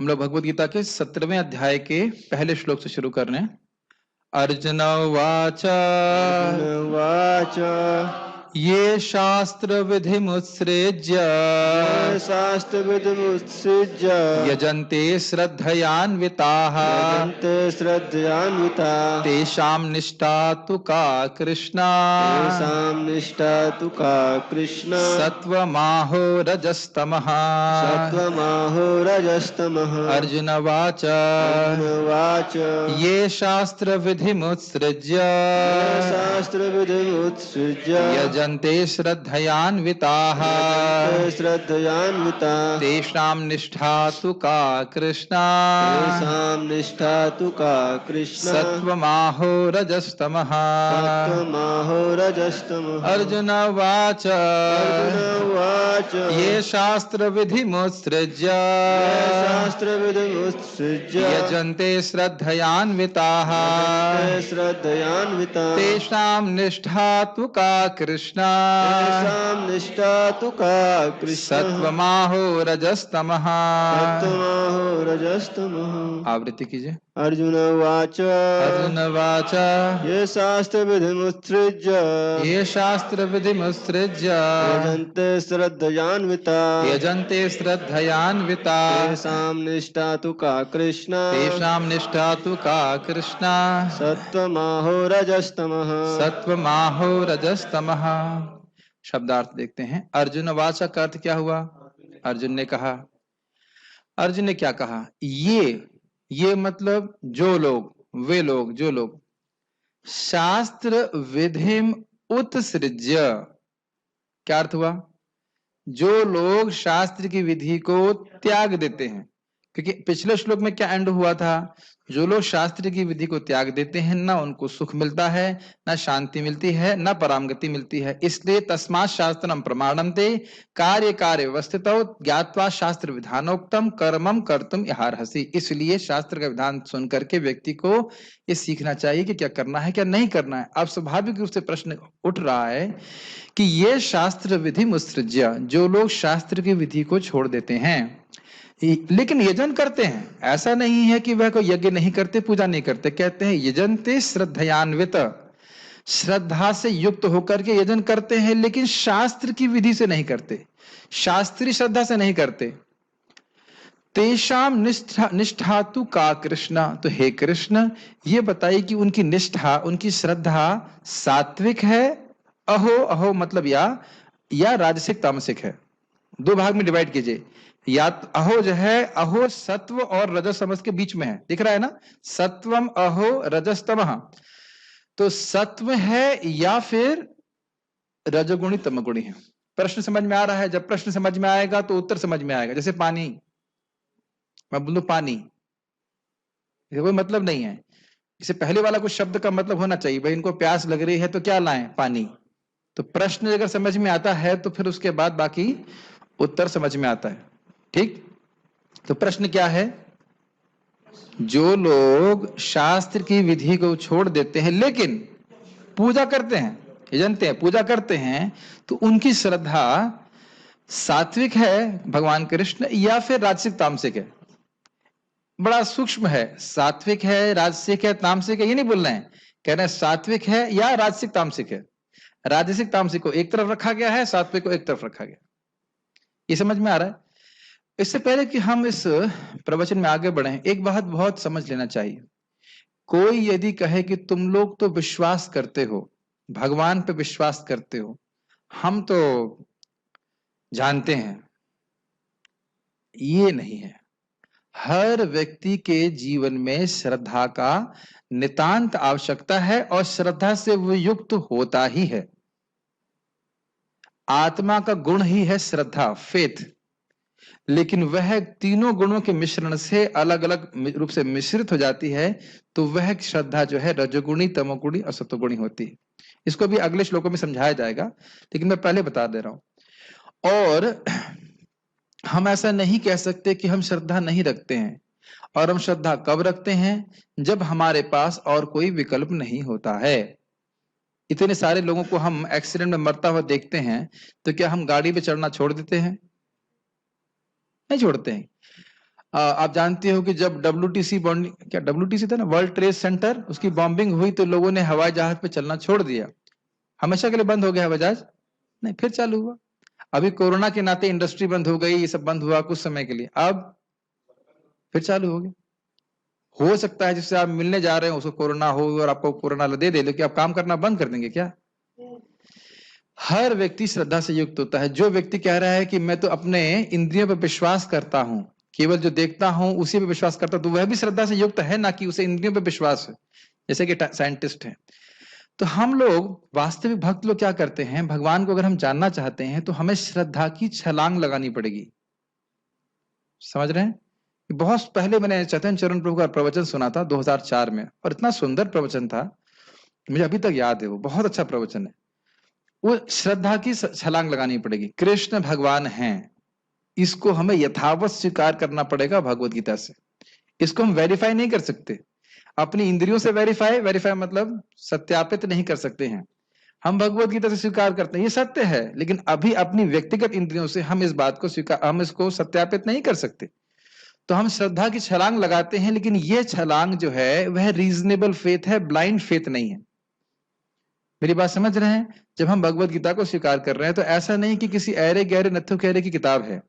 हम लोग भगवत गीता के 17वें अध्याय के पहले श्लोक से शुरू कर रहे हैं। अर्जुन उवाच अर्जुन उवाच ये शास्त्र विधि मुत्सृज्य शास्त्रविदमुत्सृज्य यजन्ते श्रद्धयान्विताः यजन्ते श्रद्धयान्विताः तेषां निष्ठा तु का कृष्ण तेषां निष्ठा तु का कृष्ण सत्त्वमाहो रजस्तमः। सत्त्वमाहो रजस्तमः। अर्जुन उवाच अर्जुन उवाच ये शास्त्र विधि मुत्सृज्य शास्त्रविदमुत्सृज्य यजन्ते श्रद्धयान्विताः यजन्ते श्रद्धयान्विताः तेषां निष्ठा तु का कृष्ण तेषां निष्ठा तु का कृष्ण सत्त्वमाहो रजस्तमः। सत्त्वमाहो रजस्तमः। अर्जुन उवाच अर्जुन उवाच ये शास्त्र विधि मुत्सृज्य शास्त्रविदमुत्सृज्य यजन्ते श्रद्धयान्विताः यजन्ते श्रद्धयान्विताः तेषां निष्ठा तु का कृष्ण तेषां निष्ठा तु का कृष्ण सत्त्वमाहो रजस्तमः। सत्त्वमाहो रजस्तमः। आवृत्ति कीजिए। अर्जुन उवाच अर्जुन उवाच ये शास्त्रविधिमुत्सृज्य ये शास्त्र विधि मुत्सृज्य यजन्ते श्रद्धयान्विताः यजन्ते श्रद्धयान्विता तेषां निष्ठा तु का कृष्ण तेषां निष्ठा तु का कृष्ण सत्त्वमाहो रजस्तमः। सत्त्वमाहो रजस्तमः। शब्दार्थ देखते हैं। अर्जुन वाचा का अर्थ क्या हुआ? अर्जुन ने कहा। अर्जुन ने क्या कहा? ये मतलब जो लोग, वे लोग, जो लोग शास्त्र विधिम उत्सृज्य, क्या अर्थ हुआ? जो लोग शास्त्र की विधि को त्याग देते हैं। क्योंकि पिछले श्लोक में क्या एंड हुआ था? जो लोग शास्त्र की विधि को त्याग देते हैं ना उनको सुख मिलता है, ना शांति मिलती है, ना परामगति मिलती है। इसलिए तस्मात् शास्त्रम प्रमाणन्ते कार्य कार्य व्यवस्थितौ ज्ञात्वा शास्त्र विधानोक्तम कर्मम कर्तुम इहार्हसि। इसलिए शास्त्र का विधान सुन करके व्यक्ति को ये सीखना चाहिए कि क्या करना है क्या नहीं करना है। अब स्वाभाविक रूप से प्रश्न उठ रहा है कि ये शास्त्र विधि मुत्सृज्य, जो लोग शास्त्र की विधि को छोड़ देते हैं लेकिन यजन करते हैं। ऐसा नहीं है कि वह कोई यज्ञ नहीं करते, पूजा नहीं करते। कहते हैं यजनते श्रद्धयान्वित, श्रद्धा से युक्त होकर के यजन करते हैं, लेकिन शास्त्र की विधि से नहीं करते, शास्त्रीय श्रद्धा से नहीं करते। तेषाम निष्ठा तु का कृष्ण, तो हे कृष्ण ये बताइए कि उनकी निष्ठा, उनकी श्रद्धा सात्विक है, अहो अहो मतलब या राजसिक तामसिक है। दो भाग में डिवाइड कीजिए। या अहो जो है, अहो सत्व और रजस समझ के बीच में है, दिख रहा है ना? सत्वम अहो रजस्तमः, तो सत्व है या फिर रजगुणी तमगुणी है। प्रश्न समझ में आ रहा है? जब प्रश्न समझ में आएगा तो उत्तर समझ में आएगा। जैसे पानी, मैं बोलूं पानी, कोई मतलब नहीं है। इसे पहले वाला कुछ शब्द का मतलब होना चाहिए। भाई इनको प्यास लग रही है तो क्या लाएं? पानी। तो प्रश्न अगर समझ में आता है तो फिर उसके बाद बाकी उत्तर समझ में आता है। ठीक, तो प्रश्न क्या है? जो लोग शास्त्र की विधि को छोड़ देते हैं लेकिन पूजा करते हैं, जानते हैं पूजा करते हैं, तो उनकी श्रद्धा सात्विक है भगवान कृष्ण या फिर राजसिक तामसिक है? बड़ा सूक्ष्म है। सात्विक है, राजसिक है, तामसिक है, ये नहीं बोल रहे हैं। कह रहे हैं सात्विक है या राजसिक तामसिक है। राजसिक तामसिक को एक तरफ रखा गया है, सात्विक को एक तरफ रखा गया। ये समझ में आ रहा है? इससे पहले कि हम इस प्रवचन में आगे बढ़ें, एक बात बहुत समझ लेना चाहिए। कोई यदि कहे कि तुम लोग तो विश्वास करते हो, भगवान पे विश्वास करते हो, हम तो जानते हैं, ये नहीं है। हर व्यक्ति के जीवन में श्रद्धा का नितांत आवश्यकता है और श्रद्धा से वो युक्त होता ही है। आत्मा का गुण ही है श्रद्धा, फेथ। लेकिन वह तीनों गुणों के मिश्रण से अलग अलग रूप से मिश्रित हो जाती है, तो वह श्रद्धा जो है रजोगुणी, तमोगुणी और सत्वगुणी होती है। इसको भी अगले श्लोकों में समझाया जाएगा, लेकिन मैं पहले बता दे रहा हूं। और हम ऐसा नहीं कह सकते कि हम श्रद्धा नहीं रखते हैं। और हम श्रद्धा कब रखते हैं? जब हमारे पास और कोई विकल्प नहीं होता है। इतने सारे लोगों को हम एक्सीडेंट में मरता हुआ देखते हैं, तो क्या हम गाड़ी पे चढ़ना छोड़ देते हैं? नहीं छोड़ते हैं। आप जानते हो कि जब WTC बॉम्बिंग, क्या WTC था ना, वर्ल्ड ट्रेड सेंटर, उसकी बॉम्बिंग हुई तो लोगों ने हवाई जहाज पे चलना छोड़ दिया। हमेशा के लिए बंद हो गया हवाई जहाज? नहीं, फिर चालू हुआ। अभी कोरोना के नाते इंडस्ट्री बंद हो गई, ये सब बंद हुआ कुछ समय के लिए, अब फिर चालू हो गया। हो सकता है जिससे आप मिलने जा रहे हो उसको कोरोना हो और आपको कोरोना दे दे, लेकिन आप काम करना बंद कर देंगे क्या? हर व्यक्ति श्रद्धा से युक्त होता है। जो व्यक्ति कह रहा है कि मैं तो अपने इंद्रियों पर विश्वास करता हूं, केवल जो देखता हूं उसी पे विश्वास करता हूं, तो वह भी श्रद्धा से युक्त है, ना कि उसे इंद्रियों पे विश्वास है, जैसे कि साइंटिस्ट हैं। तो हम लोग वास्तविक भक्त लोग क्या करते हैं, भगवान को अगर हम जानना चाहते हैं तो हमें श्रद्धा की छलांग लगानी पड़ेगी। समझ रहे हैं? बहुत पहले मैंने चैतन्य चरण प्रभु का प्रवचन सुना था 2004 में, और इतना सुंदर प्रवचन था, मुझे अभी तक याद है, वो बहुत अच्छा प्रवचन है। वो श्रद्धा की छलांग लगानी पड़ेगी। कृष्ण भगवान हैं, इसको हमें यथावत स्वीकार करना पड़ेगा भगवत गीता से। इसको हम वेरीफाई नहीं कर सकते अपनी इंद्रियों से। वेरीफाई मतलब सत्यापित नहीं कर सकते हैं। हम भगवत गीता से स्वीकार करते हैं ये सत्य है, लेकिन अभी अपनी व्यक्तिगत इंद्रियों से हम इस बात को हम इसको सत्यापित नहीं कर सकते। तो हम श्रद्धा की छलांग लगाते हैं, लेकिन यह छलांग जो है वह रीजनेबल फेथ है, ब्लाइंड फेथ नहीं है। मेरी बात समझ रहे हैं? जब हम भगवत गीता को स्वीकार कर रहे हैं तो ऐसा नहीं कि किसी ऐरे गहरे नत्थु गहरे की किताब है।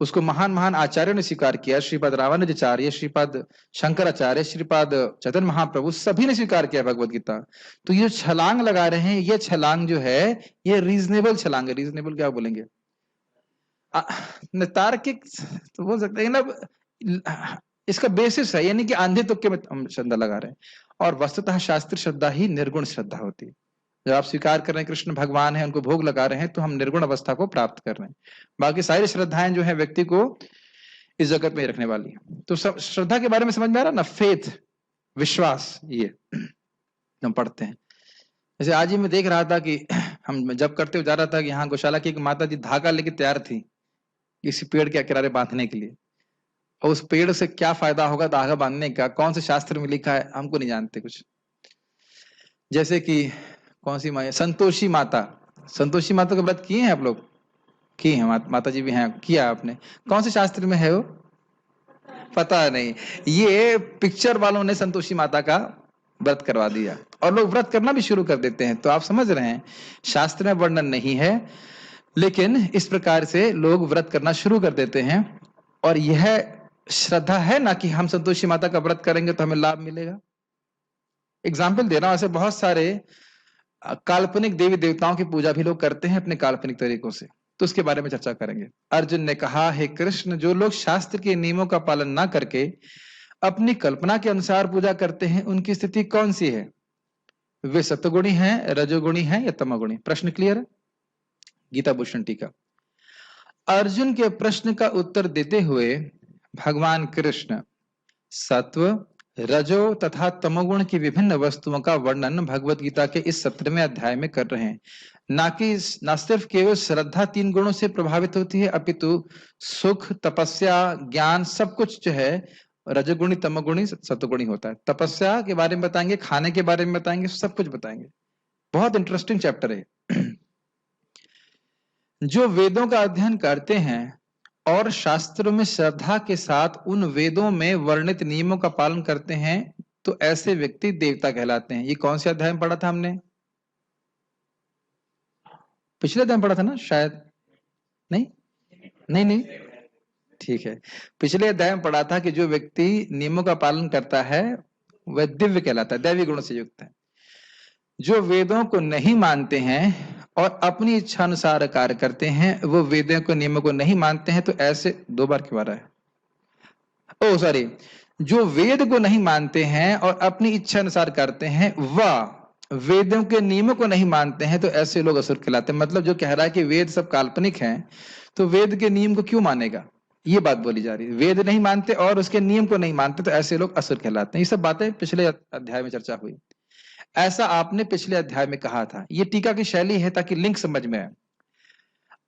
उसको महान महान आचार्यों ने स्वीकार किया, श्रीपद रामानुजाचार्य, श्रीपद शंकराचार्य, श्रीपद चैतन्य महाप्रभु, सभी ने स्वीकार किया भगवत गीता। तो ये छलांग लगा रहे हैं, ये छलांग जो है ये रीजनेबल छलांग है। रीजनेबल क्या बोलेंगे, तार्किक तो बोल सकते हैं ना, इसका बेसिस है, यानी कि आंधे तुक्के में हम श्रद्धा लगा रहे हैं। और वस्तुतः शास्त्रीय श्रद्धा ही निर्गुण श्रद्धा होती है। जब आप स्वीकार कर रहे हैं कृष्ण भगवान है, उनको भोग लगा रहे हैं, तो हम निर्गुण अवस्था को प्राप्त कर रहे हैं। बाकी सारी श्रद्धाएं जो है व्यक्ति को इस जगत में रखने वाली है। तो सब श्रद्धा के बारे में समझ में आ रहा ना, फेथ, विश्वास, ये हम पढ़ते हैं। जैसे आज ही मैं देख रहा था कि हम जब करते हुए जा रहा था कि यहाँ गौशाला की एक माता जी धागा लेके तैयार थी किसी पेड़ के किनारे बांधने के लिए, और उस पेड़ से क्या फायदा होगा धागा बांधने का, कौन से शास्त्र में लिखा है हमको नहीं जानते कुछ। जैसे कि कौन सी माँ, संतोषी माता, संतोषी माता का व्रत किए हैं आप लोग? किए हैं, माता जी भी हैं, किया आपने? कौन से शास्त्र में है वो? पता नहीं। ये पिक्चर वालों ने संतोषी माता का व्रत करवा दिया और लोग व्रत करना भी शुरू कर देते हैं। तो आप समझ रहे हैं शास्त्र में वर्णन नहीं है, लेकिन इस प्रकार से लोग व्रत करना शुरू कर देते हैं। और यह श्रद्धा है ना कि हम संतोषी माता का व्रत करेंगे तो हमें लाभ मिलेगा। एग्जाम्पल दे रहा हूं, ऐसे बहुत सारे काल्पनिक देवी देवताओं की पूजा भी लोग करते हैं अपने काल्पनिक तरीकों से, तो उसके बारे में चर्चा करेंगे। अर्जुन ने कहा, हे कृष्ण, जो लोग शास्त्र के नियमों का पालन ना करके अपनी कल्पना के अनुसार पूजा करते हैं उनकी स्थिति कौन सी है? वे सत्वगुणी हैं, रजोगुणी हैं या तमोगुणी? प्रश्न क्लियर है? गीता भूषण टीका। अर्जुन के प्रश्न का उत्तर देते हुए भगवान कृष्ण सत्व, रजो तथा तमोगुण की विभिन्न वस्तुओं का वर्णन भगवत गीता के इस 17वें अध्याय में कर रहे हैं। ना सिर्फ केवल श्रद्धा 3 गुणों से प्रभावित होती है, अपितु सुख, तपस्या, ज्ञान, सब कुछ जो है रजोगुणी, तमोगुणी, सत्वगुणी होता है। तपस्या के बारे में बताएंगे, खाने के बारे में बताएंगे, सब कुछ बताएंगे। बहुत इंटरेस्टिंग चैप्टर है। जो वेदों का अध्ययन करते हैं और शास्त्रों में श्रद्धा के साथ उन वेदों में वर्णित नियमों का पालन करते हैं, तो ऐसे व्यक्ति देवता कहलाते हैं। ये कौन से अध्याय में पढ़ा था हमने? पिछले अध्याय में पढ़ा था ना शायद? नहीं, ठीक है। पिछले अध्याय में पढ़ा था कि जो व्यक्ति नियमों का पालन करता है वह दिव्य कहलाता है, दैवी गुणों से युक्त है। जो वेदों को नहीं मानते हैं और अपनी इच्छा अनुसार कार्य करते हैं, वो वेदों के नियमों को नहीं मानते हैं, तो ऐसे 2 बार क्यों आ रहा है? ओ सॉरी, जो वेद को नहीं मानते हैं और अपनी इच्छा अनुसार करते हैं, वह वेदों के नियमों को नहीं मानते हैं, तो ऐसे लोग असुर कहलाते हैं। मतलब जो कह रहा है कि वेद सब काल्पनिक हैं, तो वेद के नियम को क्यों मानेगा, ये बात बोली जा रही है। वेद नहीं मानते और उसके नियम को नहीं मानते, तो ऐसे लोग असुर कहलाते हैं। ये सब बातें पिछले अध्याय में चर्चा हुई। ऐसा आपने पिछले अध्याय में कहा था। ये टीका की शैली है ताकि लिंक समझ में आए।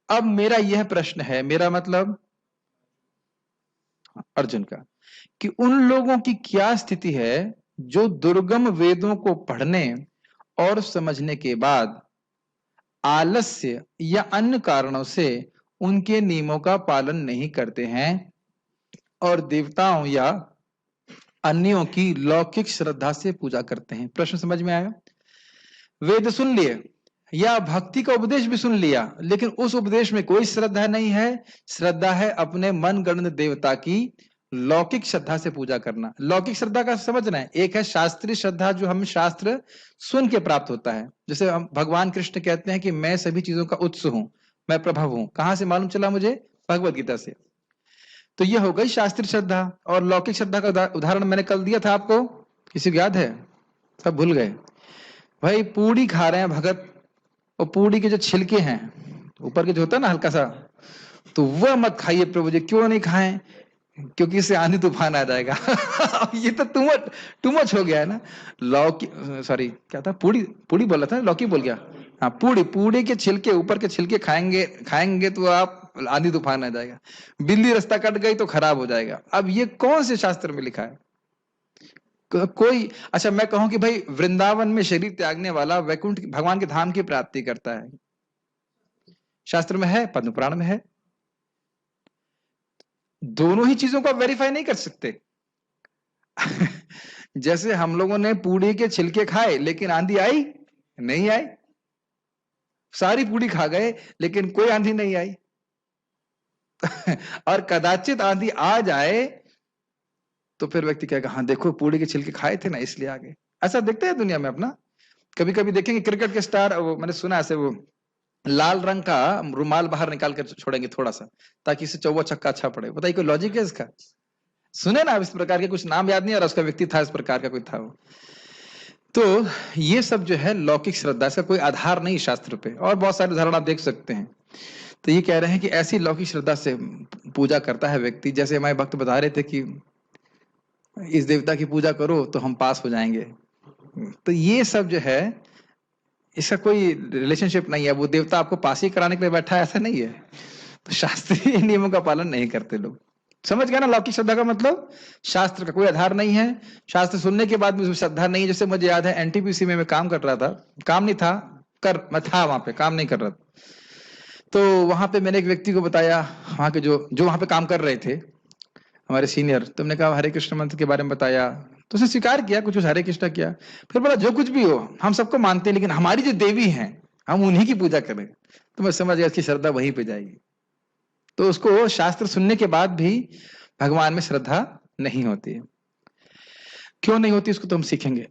अब मेरा यह प्रश्न है, मेरा मतलब अर्जुन का, कि उन लोगों की क्या स्थिति है जो दुर्गम वेदों को पढ़ने और समझने के बाद आलस्य या अन्य कारणों से उनके नियमों का पालन नहीं करते हैं। और देवताओं या अन्यों की लौकिक श्रद्धा से पूजा करते हैं। प्रश्न समझ में आया? वेद सुन लिए या भक्ति का उपदेश भी सुन लिया, लेकिन उस उपदेश में कोई श्रद्धा नहीं है। श्रद्धा है अपने मनगढ़ंत देवता की लौकिक श्रद्धा से पूजा करना। लौकिक श्रद्धा का समझना है, एक है शास्त्रीय श्रद्धा जो हम शास्त्र सुन के प्राप्त होता है। जैसे हम भगवान कृष्ण कहते हैं कि मैं सभी चीजों का उत्स हूं, मैं प्रभव हूं। कहां से मालूम चला मुझे? भगवत गीता से। तो यह हो गई शास्त्रीय श्रद्धा। और लौकिक श्रद्धा का उदाहरण मैंने कल दिया था आपको, किसी को याद है? सब भूल गए। भाई पूड़ी खा रहे हैं भगत, और पूड़ी के जो छिलके हैं ऊपर के जो होता है ना हल्का सा, तो वह मत खाइए प्रभु जी। क्यों नहीं खाएं? क्योंकि इससे आंधी तूफान आ जाएगा। ये तो टू मच हो गया है ना। लौकी, सॉरी क्या था, पूड़ी पूड़ी बोला था, लौकी बोल गया। हाँ, पूड़ी के छिलके, ऊपर के छिलके खाएंगे तो आप आंधी तूफान आ जाएगा। बिल्ली रास्ता कट गई तो खराब हो जाएगा। अब ये कौन से शास्त्र में लिखा है? कोई अच्छा मैं कहूं कि भाई वृंदावन में शरीर त्यागने वाला वैकुंठ भगवान के धाम की प्राप्ति करता है, शास्त्र में है, पद्म पुराण में है। दोनों ही चीजों को आप वेरीफाई नहीं कर सकते। जैसे हम लोगों ने पूड़ी के छिलके खाए लेकिन आंधी आई नहीं आई, सारी पूड़ी खा गए लेकिन कोई आंधी नहीं आई। और कदाचित आंधी आ जाए तो फिर व्यक्ति कहेगा हाँ देखो पूड़ी के छिलके खाए थे ना इसलिए आ गए। ऐसा देखते हैं दुनिया में अपना। कभी कभी देखेंगे क्रिकेट के स्टार, वो मैंने सुना ऐसे, वो लाल रंग का रुमाल बाहर निकाल कर छोड़ेंगे थोड़ा सा ताकि इसे चौवा छक्का अच्छा पड़े। बताइए कोई लॉजिक है इसका? सुने ना इस प्रकार के, कुछ नाम याद नहीं आ रहा, उसका व्यक्ति था इस प्रकार का कोई था वो। तो ये सब जो है लौकिक श्रद्धा, इसका कोई आधार नहीं शास्त्र पे। और बहुत सारे उदाहरण आप देख सकते हैं। तो ये कह रहे हैं कि ऐसी लौकिक श्रद्धा से पूजा करता है व्यक्ति। जैसे हमारे भक्त बता रहे थे कि इस देवता की पूजा करो तो हम पास हो जाएंगे। तो ये सब जो है इसका कोई रिलेशनशिप नहीं है। वो देवता आपको पास ही कराने के लिए बैठा है ऐसा नहीं है। तो शास्त्रीय नियमों का पालन नहीं करते लोग। समझ गया ना लौकिक श्रद्धा का मतलब? शास्त्र का कोई आधार नहीं है, शास्त्र सुनने के बाद भी श्रद्धा नहीं है। जैसे मुझे याद है एनटीपीसी में मैं काम कर रहा था, काम नहीं था मैं था वहां पे, काम नहीं कर रहा था। तो वहां पे मैंने एक व्यक्ति को बताया, वहां के जो वहां पे काम कर रहे थे हमारे सीनियर, तुमने कहा हरे कृष्ण मंत्र के बारे में बताया तो उसने स्वीकार किया, कुछ हरे कृष्ण किया। फिर बोला जो कुछ भी हो हम सबको मानते हैं लेकिन हमारी जो देवी हैं हम उन्हीं की पूजा करें। तो मैं समझ गया इसकी श्रद्धा वहीं पे जाएगी। तो उसको शास्त्र सुनने के बाद भी भगवान में श्रद्धा नहीं होती है। क्यों नहीं होती इसको तो हम सीखेंगे।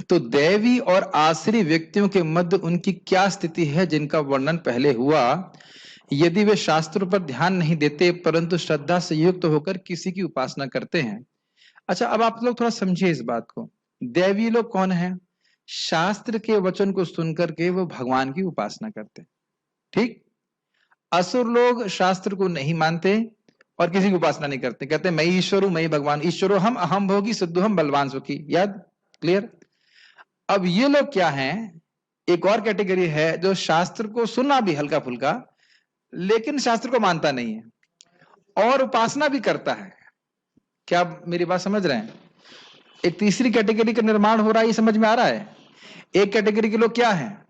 तो दैवी और आश्री व्यक्तियों के मध्य उनकी क्या स्थिति है जिनका वर्णन पहले हुआ। यदि वे शास्त्रों पर ध्यान नहीं देते परंतु श्रद्धा से युक्त होकर किसी की उपासना करते हैं। अच्छा अब आप लोग थोड़ा समझिए इस बात को। दैवी लोग कौन है? शास्त्र के वचन को सुनकर के वो भगवान की उपासना करते हैं, ठीक। असुर लोग शास्त्र को नहीं मानते और किसी की उपासना नहीं करते, कहते मैं ईश्वर हूं, मैं ही भगवान। ईश्वरो हम अहम भोगी सिद्धो हम बलवान सुखी। याद? क्लियर? अब ये लोग क्या हैं? एक और कैटेगरी है जो शास्त्र को सुना भी हल्का फुल्का लेकिन शास्त्र को मानता नहीं है और उपासना भी करता है। क्या आप मेरी बात समझ रहे हैं? एक तीसरी कैटेगरी का निर्माण हो रहा है, ये समझ में आ रहा है? एक कैटेगरी के लोग क्या हैं?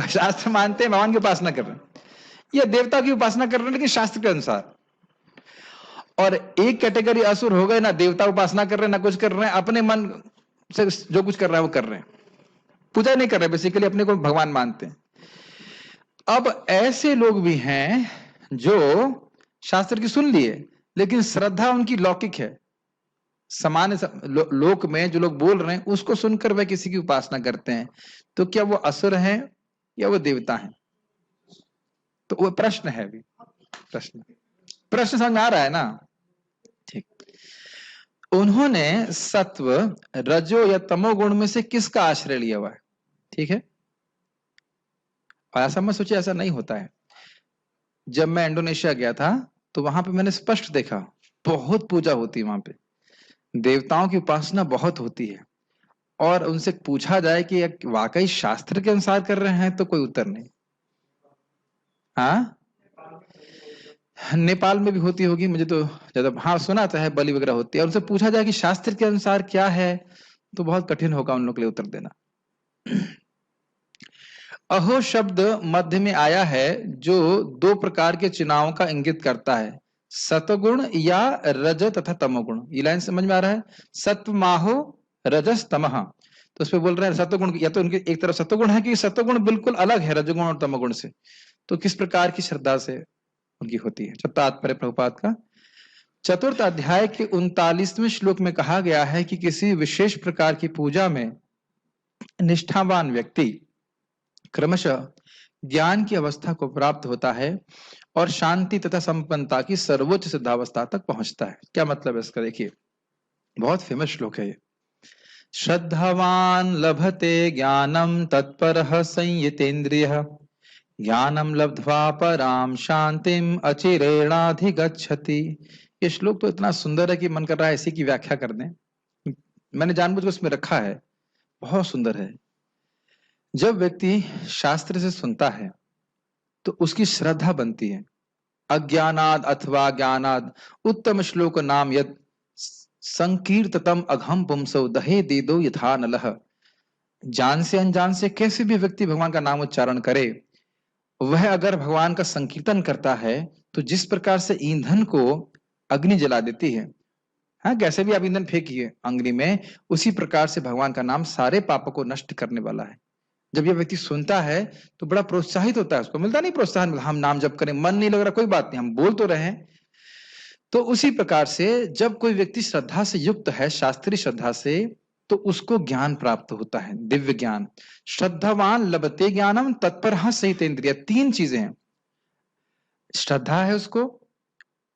शास्त्र मानते हैं, भगवान की उपासना कर रहे हैं या देवता की उपासना कर रहे हैं लेकिन शास्त्र के अनुसार। और एक कैटेगरी असुर हो गए, ना देवता उपासना कर रहे हैं ना कुछ कर रहे हैं, अपने मन से जो कुछ कर रहा है वो कर रहे हैं, पूजा नहीं कर रहे, बेसिकली अपने को भगवान मानते हैं। अब ऐसे लोग भी हैं जो शास्त्र की सुन लिए लेकिन श्रद्धा उनकी लौकिक है। सामान्य लोक में जो लोग बोल रहे हैं उसको सुनकर वह किसी की उपासना करते हैं। तो क्या वो असुर हैं या वो देवता हैं? तो वो प्रश्न है अभी, प्रश्न समझ में आ रहा है ना? ठीक। उन्होंने सत्व रजो या तमो गुण में से किसका आश्रय लिया हुआ है? ठीक है, और ऐसा मत सोचिए ऐसा नहीं होता है। जब मैं इंडोनेशिया गया था तो वहां पे मैंने स्पष्ट देखा बहुत पूजा होती है वहां पे, देवताओं की उपासना बहुत होती है। और उनसे पूछा जाए कि वाकई शास्त्र के अनुसार कर रहे हैं तो कोई उत्तर नहीं। हाँ, नेपाल में भी होती होगी मुझे तो ज्यादा, हाँ सुना तो है बलि वगैरह होती है। और उनसे पूछा जाए कि शास्त्र के अनुसार क्या है तो बहुत कठिन होगा उन लोग के लिए उत्तर देना। अहो शब्द मध्य में आया है जो दो प्रकार के चुनावों का इंगित करता है। सतगुण या रज तथा तमोगुण, ये लाइन समझ में आ रहा है? सत्व माहो रजस तमह, तो उसमें बोल रहे हैं सतगुण, या तो उनकी एक तरफ सतगुण है कि सतगुण बिल्कुल अलग है रजगुण और तमोगुण से, तो किस प्रकार की श्रद्धा से उनकी होती है। तो तात्पर्य प्रभुपाद का चतुर्थ अध्याय के 39वें श्लोक में कहा गया है कि किसी विशेष प्रकार की पूजा में निष्ठावान व्यक्ति क्रमशः ज्ञान की अवस्था को प्राप्त होता है और शांति तथा संपन्नता की सर्वोच्च सिद्धावस्था तक पहुंचता है। क्या मतलब है इसका? देखिए, बहुत फेमस श्लोक है ये। श्रद्धावान लभते ज्ञानम तत्परः संयतेन्द्रियः ज्ञानम लब्ध्वा पराम शांतिम अचिरेणाधिगच्छति। ये श्लोक तो इतना सुंदर है कि मन कर रहा है इसी की व्याख्या कर दें। मैंने जानबूझकर उसमें रखा है, बहुत सुंदर है। जब व्यक्ति शास्त्र से सुनता है तो उसकी श्रद्धा बनती है। अज्ञानाद अथवा ज्ञानाद उत्तम श्लोक नाम यद संकीर्ततम अघम पुंसो दहे दीदो यथा नलः। जान से अनजान से कैसे भी व्यक्ति भगवान का नाम उच्चारण करे, वह अगर भगवान का संकीर्तन करता है तो जिस प्रकार से ईंधन को अग्नि जला देती है, हाँ, कैसे भी आप ईंधन फेंकिए अग्नि में, उसी प्रकार से भगवान का नाम सारे पापों को नष्ट करने वाला है। जब यह व्यक्ति सुनता है तो बड़ा प्रोत्साहित होता है, उसको मिलता नहीं प्रोत्साहन, हम नाम जप करें, मन नहीं लग रहा, कोई बात नहीं, हम बोल तो रहे हैं। तो उसी प्रकार से जब कोई व्यक्ति श्रद्धा से युक्त है, शास्त्रीय श्रद्धा से, तो उसको ज्ञान प्राप्त होता है, दिव्य ज्ञान। श्रद्धावान लभते ज्ञानम तत्परः संयतेन्द्रियः, तीन चीजें हैं। श्रद्धा है उसको,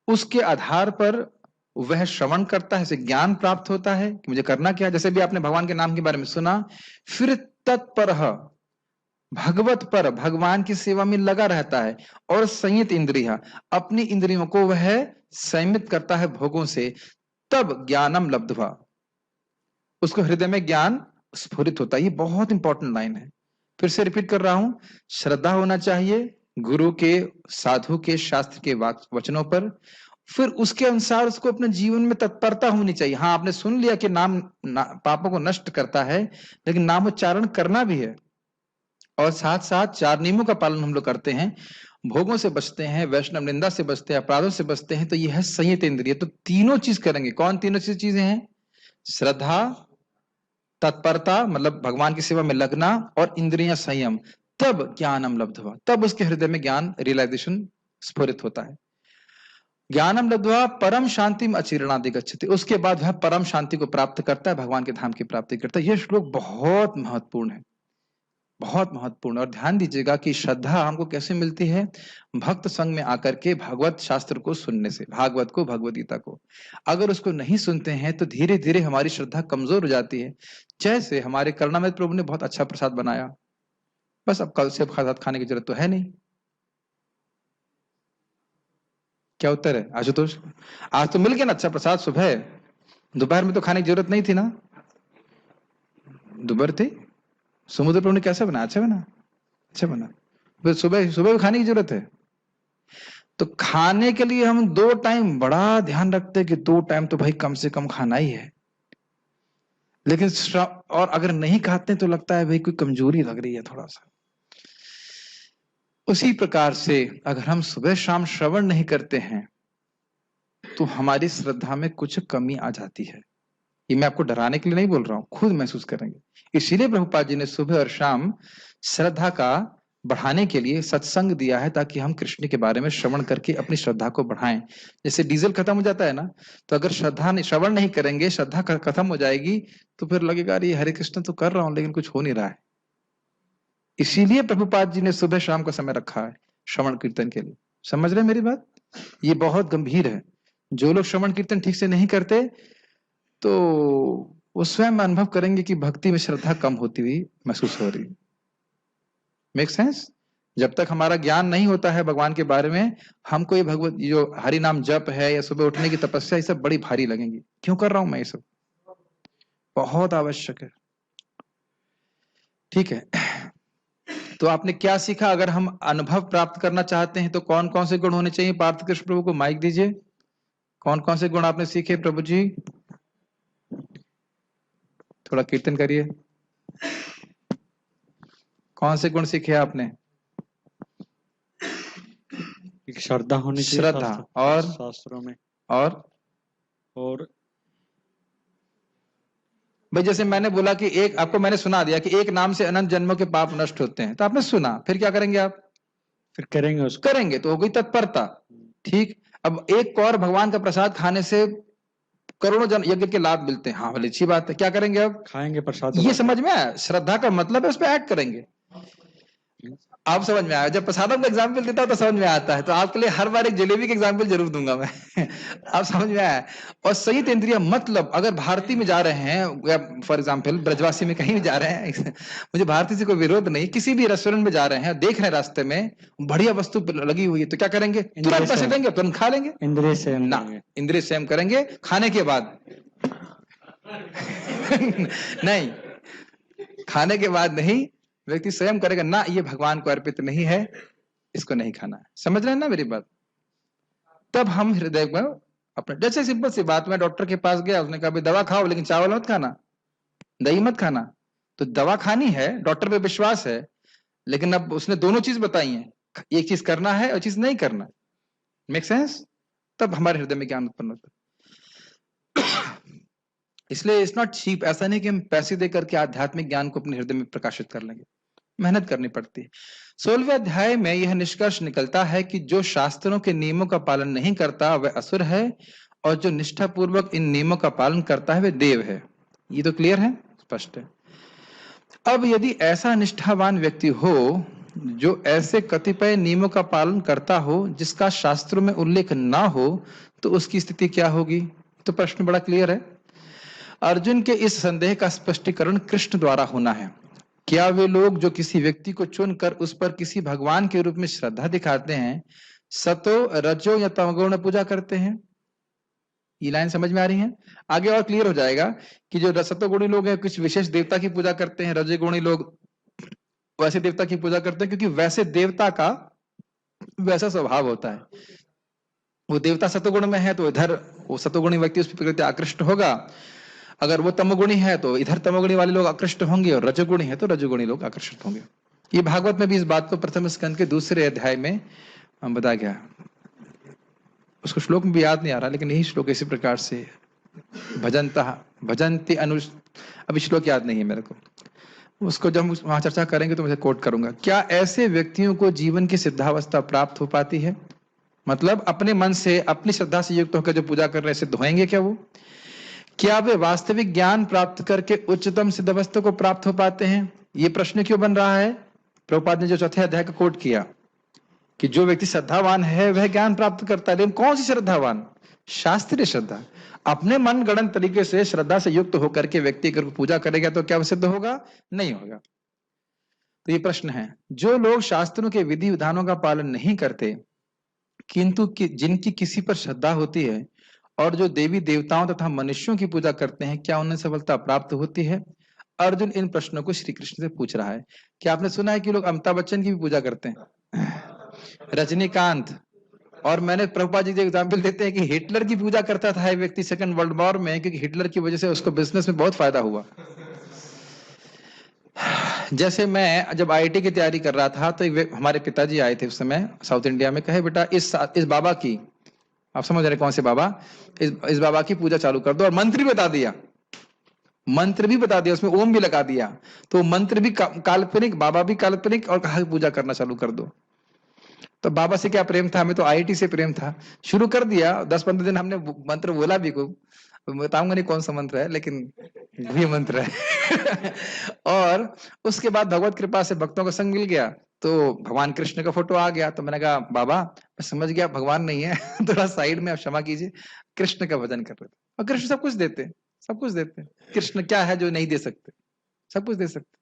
उसके आधार पर वह श्रवण करता है, उसे ज्ञान प्राप्त होता है कि मुझे करना क्या है। जैसे भी आपने भगवान के नाम के बारे में सुना, फिर तत्परः भगवत पर, भगवान की सेवा में लगा रहता है, और संयत इंद्रिया, अपनी इंद्रियों को वह संयमित करता है भोगों से, तब ज्ञानम लब्ध्वा, उसको हृदय में ज्ञान स्फुरित होता है। ये बहुत इंपॉर्टेंट लाइन है, फिर से रिपीट कर रहा हूं। श्रद्धा होना चाहिए गुरु के, साधु के, शास्त्र के वचनों पर, फिर उसके अनुसार उसको अपने जीवन में तत्परता होनी चाहिए। हाँ, आपने सुन लिया कि नाम पापों को नष्ट करता है, लेकिन नामोच्चारण करना भी है, और साथ साथ चार नियमों का पालन हम लोग करते हैं, भोगों से बचते हैं, वैष्णव निंदा से बचते हैं, अपराधों से बचते हैं, तो यह है संयत इंद्रिय। तो तीनों चीज करेंगे। कौन तीनों चीजें हैं? श्रद्धा, तत्परता मतलब भगवान की सेवा में लगना, और इंद्रियां संयम, तब ज्ञानम लब्ध्वा, तब उसके हृदय में ज्ञान रियलाइजेशन स्फुरित होता है। ज्ञानम लब्ध्वा परम शांतिम अचिरेणाधिगच्छति, उसके बाद वह परम शांति को प्राप्त करता है, भगवान के धाम की प्राप्ति करता है। यह श्लोक बहुत महत्वपूर्ण है, बहुत महत्वपूर्ण। और ध्यान दीजिएगा कि श्रद्धा हमको कैसे मिलती है? भक्त संग में आकर के भागवत शास्त्र को सुनने से, भागवत को, भगवद गीता को। अगर उसको नहीं सुनते हैं तो धीरे धीरे हमारी श्रद्धा कमजोर हो जाती है। जैसे हमारे करुणामृत प्रभु ने बहुत अच्छा प्रसाद बनाया, बस अब कल से प्रसाद खाने की जरूरत तो है नहीं। क्या उत्तर है आशुतोष? आज तो मिल गया ना अच्छा प्रसाद सुबह, दोपहर में तो खाने की जरूरत नहीं थी ना? दोपहर थी, समुद्र प्रभु ने कैसा बना? अच्छा बना, अच्छा बना। फिर सुबह सुबह भी खाने की जरूरत है। तो खाने के लिए हम 2 टाइम बड़ा ध्यान रखते हैं कि 2 टाइम तो भाई कम से कम खाना ही है, लेकिन और अगर नहीं खाते तो लगता है भाई कोई कमजोरी लग रही है थोड़ा सा। उसी प्रकार से अगर हम सुबह शाम श्रवण नहीं करते हैं तो हमारी श्रद्धा में कुछ कमी आ जाती है। ये मैं आपको डराने के लिए नहीं बोल रहा हूं, खुद महसूस करेंगे। इसीलिए प्रभुपाद जी ने सुबह और शाम श्रद्धा का बढ़ाने के लिए सत्संग दिया है, ताकि हम कृष्ण के बारे में श्रवण करके अपनी श्रद्धा को बढ़ाएं। जैसे डीजल खत्म हो जाता है ना, तो अगर श्रवण नहीं करेंगे, श्रद्धा खत्म हो जाएगी, तो फिर लगेगा अरे हरे कृष्ण तो कर रहा हूं लेकिन कुछ हो नहीं रहा है। इसीलिए प्रभुपाद जी ने सुबह शाम का समय रखा है श्रवण कीर्तन के लिए। समझ रहे मेरी बात? ये बहुत गंभीर है। जो लोग श्रवण कीर्तन ठीक से नहीं करते तो वो स्वयं अनुभव करेंगे कि भक्ति में श्रद्धा कम होती हुई महसूस हो रही। Make sense? जब तक हमारा ज्ञान नहीं होता है भगवान के बारे में, हमको ये भगवत जो हरि नाम जप है या सुबह उठने की तपस्या, ये सब बड़ी भारी लगेंगी। क्यों कर रहा हूं मैं ये सब? बहुत आवश्यक है। ठीक है, तो आपने क्या सीखा? अगर हम अनुभव प्राप्त करना चाहते हैं तो कौन कौन से गुण होने चाहिए? पार्थ कृष्ण प्रभु को माइक दीजिए। कौन कौन से गुण आपने सीखे प्रभु जी? थोड़ा कीर्तन करिए। कौन से गुण सीखे आपने? एक श्रद्धा होनी चाहिए श्रद्धा और शास्त्रों में। और भाई जैसे मैंने बोला कि एक आपको मैंने सुना दिया कि एक नाम से अनंत जन्मों के पाप नष्ट होते हैं, तो आपने सुना, फिर क्या करेंगे आप? फिर करेंगे उसको, करेंगे, तो हो गई तत्परता। ठीक, अब एक और भगवान का प्रसाद खाने से करोड़ों जन यज्ञ के लाभ मिलते हैं, हाँ भले अच्छी बात है, क्या करेंगे अब? खाएंगे प्रसाद। ये समझ में आया? श्रद्धा का मतलब है उस पर ऐड करेंगे। आप समझ में आया? जब प्रसादम का एग्जाम्पल देता हूं तो समझ में आता है, तो आपके लिए हर बार एक जलेबी का एग्जाम्पल जरूर दूंगा मैं। आप समझ में आया? और संयत इंद्रिय मतलब अगर भारती में जा रहे हैं या फॉर एग्जाम्पल ब्रजवासी में कहीं भी जा रहे हैं, मुझे भारती से कोई विरोध नहीं, किसी भी रेस्टोरेंट में जा रहे हैं, देख रहे हैं रास्ते में बढ़िया वस्तु लगी हुई है, तो क्या करेंगे? तुरंत पैसे देंगे, तुरंत खा लेंगे। इंद्रिय संयम ना, इंद्रिय संयम करेंगे खाने के बाद। नहीं, खाने के बाद नहीं, व्यक्ति स्वयं करेगा ना, ये भगवान को अर्पित नहीं है, इसको नहीं खाना है। समझ रहे हैं ना मेरी बात? तब हम हृदय में अपने, जैसे सिंपल सी बात, मैं डॉक्टर के पास गया, उसने कहा भाई दवा खाओ लेकिन चावल मत खाना, दही मत खाना, तो दवा खानी है, डॉक्टर पे विश्वास है, लेकिन अब उसने दोनों चीज बताई है, एक चीज करना है और चीज नहीं करना। Make sense? तब हमारे हृदय में ज्ञान उत्पन्न होता है। इसलिए इट्स नॉट चीप, ऐसा नहीं कि हम पैसे देकर के आध्यात्मिक ज्ञान को अपने हृदय में प्रकाशित कर लेंगे, मेहनत करनी पड़ती है। 16वें अध्याय में यह निष्कर्ष निकलता है कि जो शास्त्रों के नियमों का पालन नहीं करता वह असुर है, और जो निष्ठापूर्वक इन नियमों का पालन करता है वह देव है। ये तो क्लियर है, स्पष्ट है। अब यदि ऐसा निष्ठावान व्यक्ति हो जो ऐसे कतिपय नियमों का पालन करता हो जिसका शास्त्रों में उल्लेख ना हो, तो उसकी स्थिति क्या होगी? तो प्रश्न बड़ा क्लियर है। अर्जुन के इस संदेह का स्पष्टीकरण कृष्ण द्वारा होना है। क्या वे लोग जो किसी व्यक्ति को चुनकर उस पर किसी भगवान के रूप में श्रद्धा दिखाते हैं, सतो रजो या तमगुण पूजा करते हैं? ये लाइन समझ में आ रही है? आगे और क्लियर हो जाएगा कि जो सतोगुणी लोग हैं कुछ विशेष देवता की पूजा करते हैं, रजोगुणी लोग वैसे देवता की पूजा करते हैं, क्योंकि वैसे देवता का वैसा स्वभाव होता है। वो देवता सतोगुण में है तो इधर वो सतोगुणी व्यक्ति उस प्रति आकृष्ट होगा, अगर वो तमोगुणी है तो इधर तमोगुणी वाले लोग आकृष्ट होंगे, और रजोगुणी है तो रजोगुणी लोग आकर्षित होंगे। ये भागवत में भी इस बात को प्रथम स्कंद के 2 अध्याय में बताया गया। उसको श्लोक में भी याद नहीं आ रहा, लेकिन यही श्लोक इसी प्रकार से भजन्ति अभी श्लोक याद नहीं है मेरे को, उसको जब वहां चर्चा करेंगे तो मैं कोट करूंगा। क्या ऐसे व्यक्तियों को जीवन की सिद्धावस्था प्राप्त हो पाती है? मतलब अपने मन से अपनी श्रद्धा से युक्त होकर जो पूजा कर रहे हैं सिद्ध होंगे क्या वो? क्या वे वास्तविक ज्ञान प्राप्त करके उच्चतम सिद्धावस्था को प्राप्त हो पाते हैं? ये प्रश्न क्यों बन रहा है? प्रभुपाद ने जो 4थे अध्याय का कोट किया कि जो व्यक्ति श्रद्धावान है वह ज्ञान प्राप्त करता है, लेकिन कौन सी श्रद्धावान? शास्त्रीय श्रद्धा। अपने मन गणन तरीके से श्रद्धा से युक्त होकर के व्यक्ति अगर पूजा करेगा तो क्या वह सिद्ध होगा? नहीं होगा। तो ये प्रश्न है। जो लोग शास्त्रों के विधि विधानों का पालन नहीं करते किंतु जिनकी किसी पर श्रद्धा होती है और जो देवी देवताओं तथा मनुष्यों की पूजा करते हैं, क्या उन्हें सफलता प्राप्त होती है? अर्जुन इन प्रश्नों को श्री कृष्ण से पूछ रहा है। क्या आपने सुना है कि लोग अमिताभ बच्चन की भी पूजा करते हैं, रजनीकांत, और मैंने प्रभुपाद जी एग्जाम्पल देते हैं कि हिटलर की पूजा करता था एक व्यक्ति सेकंड वर्ल्ड वॉर में, क्योंकि हिटलर की वजह से उसको बिजनेस में बहुत फायदा हुआ। जैसे मैं जब आईआईटी की तैयारी कर रहा था तो हमारे पिताजी आए थे उस समय साउथ इंडिया में, कहे बेटा इस बाबा की, आप समझ रहे कौन से बाबा, इस बाबा की पूजा चालू कर दो, और मंत्र भी बता दिया, मंत्र भी बता दिया, उसमें ओम भी लगा दिया, तो मंत्र भी काल्पनिक, बाबा भी काल्पनिक, और कहा पूजा करना चालू कर दो। तो बाबा से क्या प्रेम था, हमें तो आईआईटी से प्रेम था, शुरू कर दिया। 10-15 दिन हमने मंत्र बोला भी, को बताऊंगा नहीं कौन सा मंत्र है, लेकिन ये मंत्र है। और उसके बाद भगवत कृपा से भक्तों का संग मिल गया, तो भगवान कृष्ण का फोटो आ गया। तो मैंने कहा बाबा मैं समझ गया भगवान नहीं है, थोड़ा साइड में आप क्षमा कीजिए, कृष्ण का भजन कर रहे थे। और कृष्ण सब कुछ देते, सब कुछ देते। कृष्ण क्या है जो नहीं दे सकते? सब कुछ दे सकते,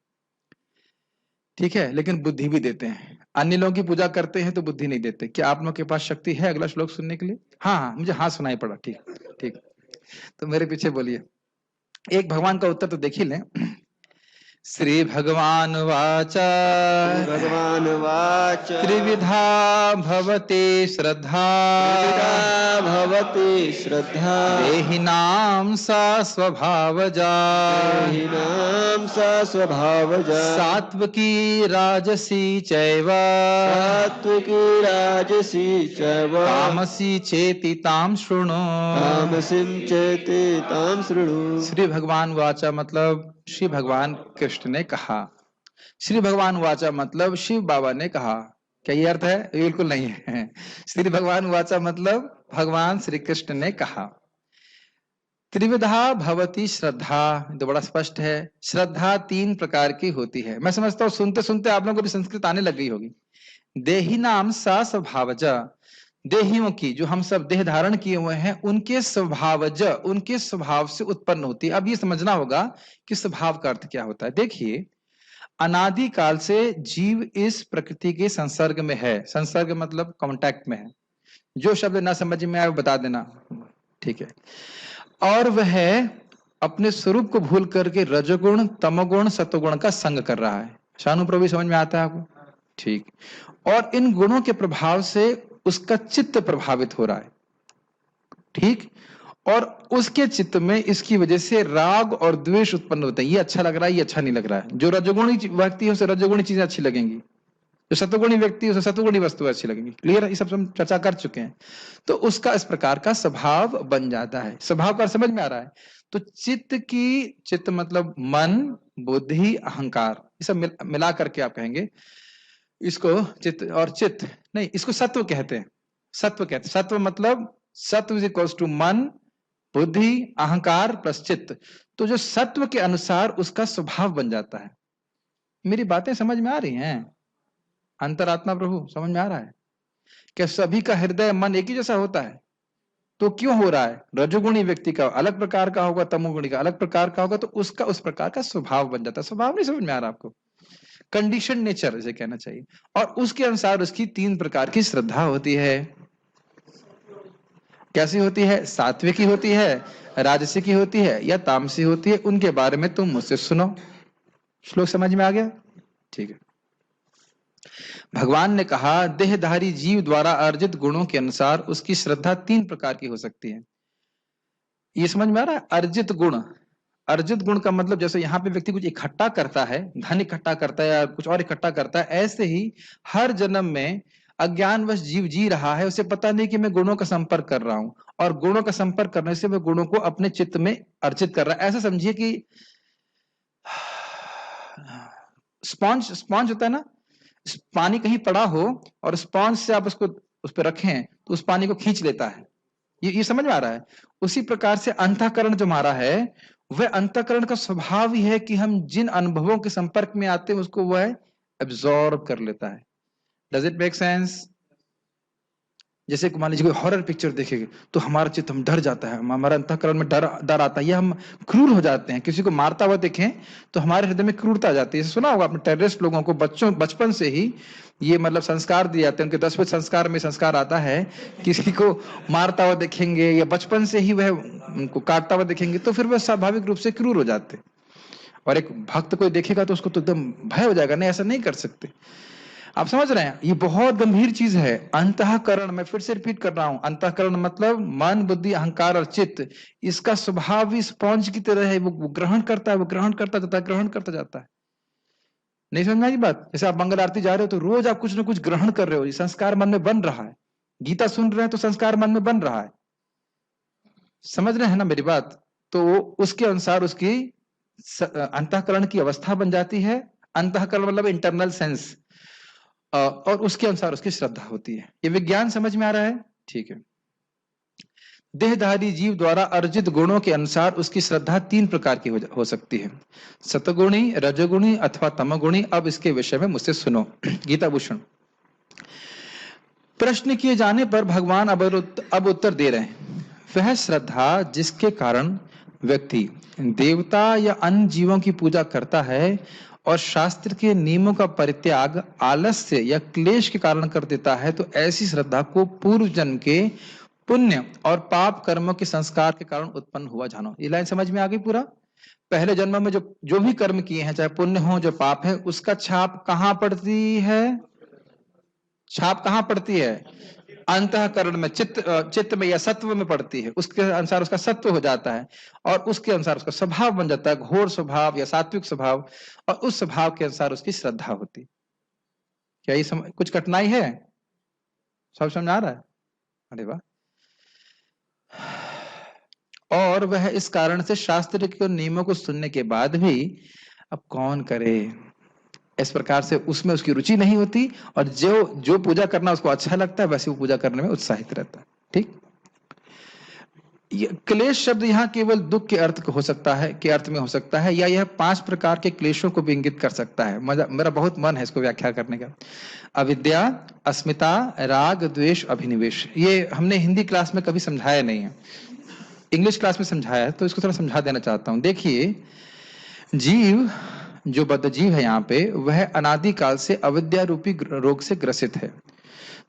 ठीक है, लेकिन बुद्धि भी देते हैं। अन्य लोगों की पूजा करते हैं तो बुद्धि नहीं देते। क्या आप लोगों के पास शक्ति है अगला श्लोक सुनने के लिए? हाँ, मुझे हाँ सुनाई पड़ा, ठीक ठीक, तो मेरे पीछे बोलिए। एक भगवान का उत्तर तो देख ही लें। श्री भगवान वाच भगवान वाच त्रिविधा भवति श्रद्धा त्रिविधा भवति श्रद्धा देहिनां सा स्वभावजा देहिनां सा स्वभावजा सात्वकी राजसी चैव सात्विकी राजसी चैव तामसी चेति ताम शृणु। तामसीं चेति तां शृणु। श्री भगवान वाचा मतलब श्री भगवान कृष्ण ने कहा। श्री भगवान वाचा मतलब शिव बाबा ने कहा। क्या ये अर्थ है? बिल्कुल नहीं है। श्री भगवान वाचा मतलब भगवान श्री कृष्ण ने कहा। त्रिविधा भवति श्रद्धा, तो बड़ा स्पष्ट है। श्रद्धा 3 प्रकार की होती है। मैं समझता हूँ सुनते सुनते आप लोगों को भी संस्कृत आने लग गई होगी। देही नाम सा स्वभावज, देहियों की, जो हम सब देह धारण किए हुए हैं, उनके स्वभावज, उनके स्वभाव से उत्पन्न होती है। अब ये समझना होगा कि स्वभाव का अर्थ क्या होता है। देखिए, अनादि काल से जीव इस प्रकृति के संसर्ग में है। संसर्ग मतलब कांटेक्ट में है। जो शब्द ना समझ में आए वो बता देना, ठीक है। और वह अपने स्वरूप को भूल करके रजोगुण, तमोगुण, सतोगुण का संग कर रहा है। शानु प्रभु समझ में आता है आपको? ठीक। और इन गुणों के प्रभाव से उसका चित्त प्रभावित हो रहा है, ठीक। और उसके चित्त में इसकी वजह से राग और द्वेष उत्पन्न होते हैं। ये अच्छा लग रहा है, ये अच्छा नहीं लग रहा है। जो रजोगुणी व्यक्ति है उसे रजोगुणी चीजें अच्छी लगेंगी, जो सतोगुणी व्यक्ति है उसे सतोगुणी वस्तु अच्छी लगेंगी। क्लियर है? ये सब हम चर्चा कर चुके हैं। तो उसका इस प्रकार का स्वभाव बन जाता है। स्वभाव का समझ में आ रहा है? तो चित्त मतलब मन, बुद्धि, अहंकार, ये सब मिला करके आप कहेंगे इसको चित्त। और चित्त नहीं, इसको सत्व कहते हैं। सत्व कहते हैं। सत्व मतलब सत्व इज इक्वल्स टू मन, बुद्धि, अहंकार प्लस चित्त। तो जो सत्व के अनुसार उसका स्वभाव बन जाता है। मेरी बातें समझ में आ रही हैं? अंतरात्मा प्रभु समझ में आ रहा है? क्या सभी का हृदय मन एक ही जैसा होता है? तो क्यों हो रहा है? रजोगुणी व्यक्ति का अलग प्रकार का होगा, तमोगुणी का अलग प्रकार का होगा, तो उसका उस प्रकार का स्वभाव बन जाता है। स्वभाव नहीं समझ में आ रहा आपको? कंडीशन नेचर इसे कहना चाहिए। और उसके अनुसार उसकी 3 प्रकार की श्रद्धा होती है। कैसी होती है? सात्विकी होती है, राजसिकी होती है, या तामसी होती है। उनके बारे में तुम मुझसे सुनो। श्लोक समझ में आ गया? ठीक है। भगवान ने कहा देहधारी जीव द्वारा अर्जित गुणों के अनुसार उसकी श्रद्धा 3 प्रकार की हो सकती है। ये समझ में आ रहा है? अर्जित गुण। अर्जित गुण का मतलब जैसे यहाँ पे व्यक्ति कुछ इकट्ठा करता है, धन इकट्ठा करता है या कुछ और इकट्ठा करता है, ऐसे ही हर जन्म में अज्ञानवश जीव जी रहा है। उसे पता नहीं कि मैं गुणों का संपर्क कर रहा हूं, और गुणों का संपर्क करने से वह गुणों को अपने चित्त में अर्जित कर रहा है। ऐसा समझिए कि स्पॉन्ज होता है ना, पानी कहीं पड़ा हो और स्पॉन्ज से आप उसको उस पर रखें तो उस पानी को खींच लेता है। ये समझ में आ रहा है? उसी प्रकार से अंतःकरण जो हमारा है, वह अंतःकरण का स्वभाव ही है कि हम जिन अनुभवों के संपर्क में आते हैं उसको वह एब्जॉर्ब कर लेता है। Does it make sense? जैसे मान लीजिए कोई हॉरर पिक्चर देखेंगे तो हमारा चित्त हम डर जाता है, हमारा अंतःकरण में डर आता है, या हम क्रूर हो जाते हैं। किसी को मारता हुआ देखें तो हमारे हृदय में क्रूरता आ जाती है। सुना होगा आपने, टेररिस्ट लोगों को बचपन से ही ये मतलब संस्कार दिए जाते हैं। उनके 10वें संस्कार में संस्कार आता है, किसी को मारता हुआ देखेंगे या बचपन से ही वह उनको काटता हुआ देखेंगे तो फिर वह स्वाभाविक रूप से क्रूर हो जाते। और एक भक्त कोई देखेगा तो उसको तो एकदम भय हो जाएगा, नहीं ऐसा नहीं कर सकते। आप समझ रहे हैं? ये बहुत गंभीर चीज है। अंतःकरण, मैं फिर से रिपीट कर रहा हूं, अंतःकरण मतलब मन, बुद्धि, अहंकार और चित्त। इसका स्वभाव भी स्पॉन्ज की तरह है, वो ग्रहण करता है, वो ग्रहण करता जाता है, ग्रहण करता जाता है। नहीं समझ में आई बात? जैसे आप मंगल आरती जा रहे हो तो रोज आप कुछ ना कुछ ग्रहण कर रहे हो, ये संस्कार मन में बन रहा है। गीता सुन रहे हैं तो संस्कार मन में बन रहा है। समझ रहे हैं ना मेरी बात? तो उसके अनुसार उसकी अंतःकरण की अवस्था बन जाती है। अंतःकरण मतलब इंटरनल सेंस, और उसके अनुसार उसकी श्रद्धा होती है। ये विज्ञान समझ में आ रहा है? ठीक है। देहधारी जीव द्वारा अर्जित गुणों के अनुसार उसकी श्रद्धा 3 प्रकार की हो सकती है, सतगुणी, रजोगुणी अथवा तमोगुणी। अब इसके विषय में मुझसे सुनो। गीता भूषण। प्रश्न किए जाने पर भगवान अब उत्तर दे रहे हैं। वह श्रद्धा जिसके कारण व्यक्ति देवता या अन्य जीवों की पूजा करता है और शास्त्र के नियमों का परित्याग आलस्य या क्लेश के कारण कर देता है, तो ऐसी श्रद्धा को पूर्व जन्म के पुण्य और पाप कर्मों के संस्कार के कारण उत्पन्न हुआ जानो। ये लाइन समझ में आ गई पूरा? पहले जन्म में जो जो भी कर्म किए हैं, चाहे पुण्य हो जो पाप है, उसका छाप कहाँ पड़ती है? छाप कहाँ पड़ती है? अंतःकरण में, चित्त में या सत्व में पड़ती है। उसके अनुसार उसका सत्व हो जाता है और उसके अनुसार उसका स्वभाव बन जाता है, घोर स्वभाव या सात्विक स्वभाव, और उस स्वभाव के अनुसार उसकी श्रद्धा होती। क्या ये कुछ कठिनाई है? सब समझ आ रहा है? अरे वाह। और वह इस कारण से शास्त्र के नियमों को सुनने के बाद भी अब कौन करे, इस प्रकार से उसमें उसकी रुचि नहीं होती, और जो जो पूजा करना उसको अच्छा लगता है वैसे वो पूजा करने में उत्साहित रहता है। ठीक। ये क्लेश शब्द यहाँ केवल दुख के अर्थ हो सकता है, के अर्थ में हो सकता है, या यह 5 प्रकार के क्लेशों को भी इंगित कर सकता है। मेरा बहुत मन है इसको व्याख्या करने का। अविद्या, अस्मिता, राग, द्वेष, अभिनिवेश। ये हमने हिंदी क्लास में कभी समझाया नहीं है, इंग्लिश क्लास में समझाया है, तो इसको थोड़ा समझा देना चाहता हूं। देखिए, जीव, जो बद्ध जीव है यहाँ पे, वह अनादिकाल से अविद्या रूपी रोग से ग्रसित है।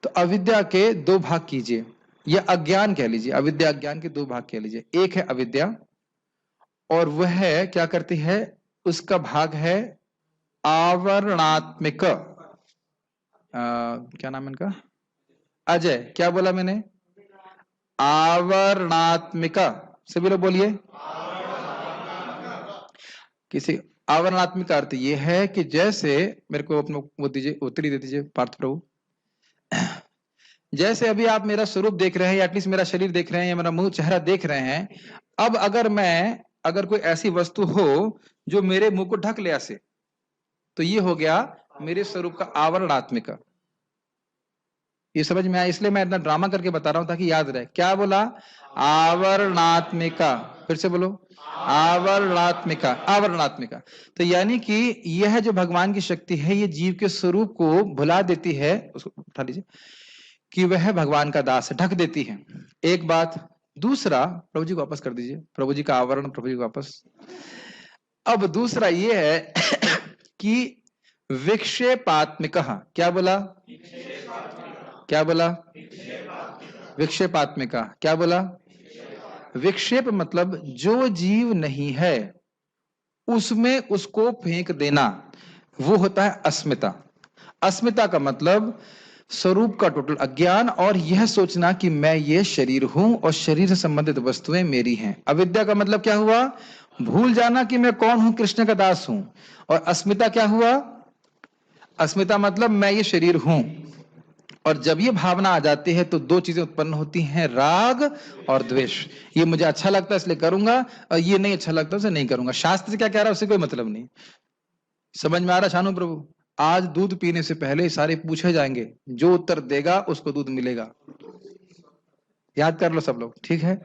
तो अविद्या के 2 भाग कीजिए, या अज्ञान कह लीजिए, अविद्या अज्ञान के 2 भाग कह लीजिए। एक है अविद्या, और वह क्या करती है, उसका भाग है आवरणात्मिक। क्या नाम है इनका? अजय, क्या बोला मैंने? आवरणात्मिका। सभी लोग बोलिए। किसी आवरणात्मिक का अर्थ यह है कि जैसे, मेरे को अपना वो दीजिए, उत्तरी दे दीजिए पार्थ प्रभु। जैसे अभी आप मेरा स्वरूप देख रहे हैं, या एटलीस्ट मेरा शरीर देख रहे हैं, या मेरा मुंह चेहरा देख रहे हैं। अब अगर कोई ऐसी वस्तु हो जो मेरे मुंह को ढक ले ऐसे, तो ये हो गया मेरे स्वरूप का आवरणात्मिका। ये समझ में आया? इसलिए मैं इतना ड्रामा करके बता रहा हूं ताकि याद रहे। क्या बोला? आवरणात्मिका। फिर से बोलो, आवरणात्मिका। आवरणात्मिका। तो यानी कि यह जो भगवान की शक्ति है, ये जीव के स्वरूप को भुला देती है, उसको उठा लीजिए, कि वह भगवान का दास है, ढक देती है। एक बात। दूसरा, प्रभु जी को वापस कर दीजिए, प्रभु जी का आवरण प्रभु जी को वापस। अब दूसरा ये है कि विक्षेपात्मिक। क्या बोला? क्या बोला? विक्षेपात्मिका। क्या बोला? विक्षेप मतलब जो जीव नहीं है उसमें उसको फेंक देना, वो होता है अस्मिता। अस्मिता का मतलब स्वरूप का टोटल अज्ञान, और यह सोचना कि मैं ये शरीर हूं और शरीर से संबंधित वस्तुएं मेरी हैं। अविद्या का मतलब क्या हुआ? भूल जाना कि मैं कौन हूं, कृष्ण का दास हूं। और अस्मिता क्या हुआ? अस्मिता मतलब मैं ये शरीर हूं। और जब ये भावना आ जाती है तो 2 चीजें उत्पन्न होती हैं, राग और द्वेष। ये मुझे अच्छा लगता है इसलिए करूंगा, और ये नहीं अच्छा लगता उसे नहीं करूंगा। शास्त्र क्या कह रहा है उससे कोई मतलब नहीं। समझ में आ रहा शानू प्रभु? आज दूध पीने से पहले सारे पूछे जाएंगे, जो उत्तर देगा उसको दूध मिलेगा। याद कर लो सब लोग, ठीक है?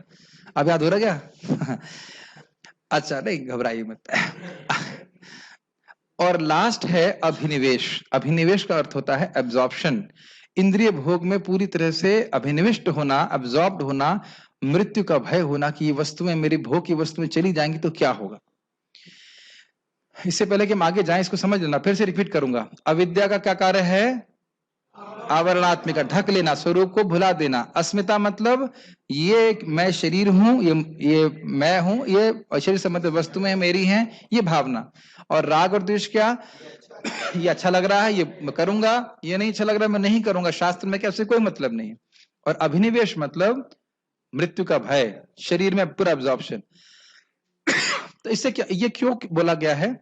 अब याद हो रहा क्या? अच्छा, नहीं घबराइए मत। और लास्ट है अभिनिवेश। अभिनिवेश का अर्थ होता है एब्जॉर्प्शन। इंद्रिय भोग में पूरी तरह से अभिनिविष्ट होना, अब्जॉर्ब्ड होना, मृत्यु का भय होना कि ये वस्तुएं मेरी भोग की वस्तुएं चली जाएंगी तो क्या होगा। इससे पहले कि हम आगे जाएं, इसको समझ लेना, फिर से रिपीट करूंगा। अविद्या का क्या कार्य है? आवरणात्मिका, ढक लेना, स्वरूप को भुला देना। अस्मिता मतलब ये मैं शरीर हूं, ये मैं हूं, ये शरीर संबंधित वस्तुएं मेरी हैं, ये भावना। और राग और द्वेष क्या? ये अच्छा लग रहा है ये मैं करूंगा, ये नहीं अच्छा लग रहा है मैं नहीं करूंगा। शास्त्र में क्या, उससे कोई मतलब नहीं है। और अभिनिवेश मतलब मृत्यु का भय, शरीर में पूरा एब्जॉर्प्शन। तो इससे क्या, ये क्यों बोला गया है?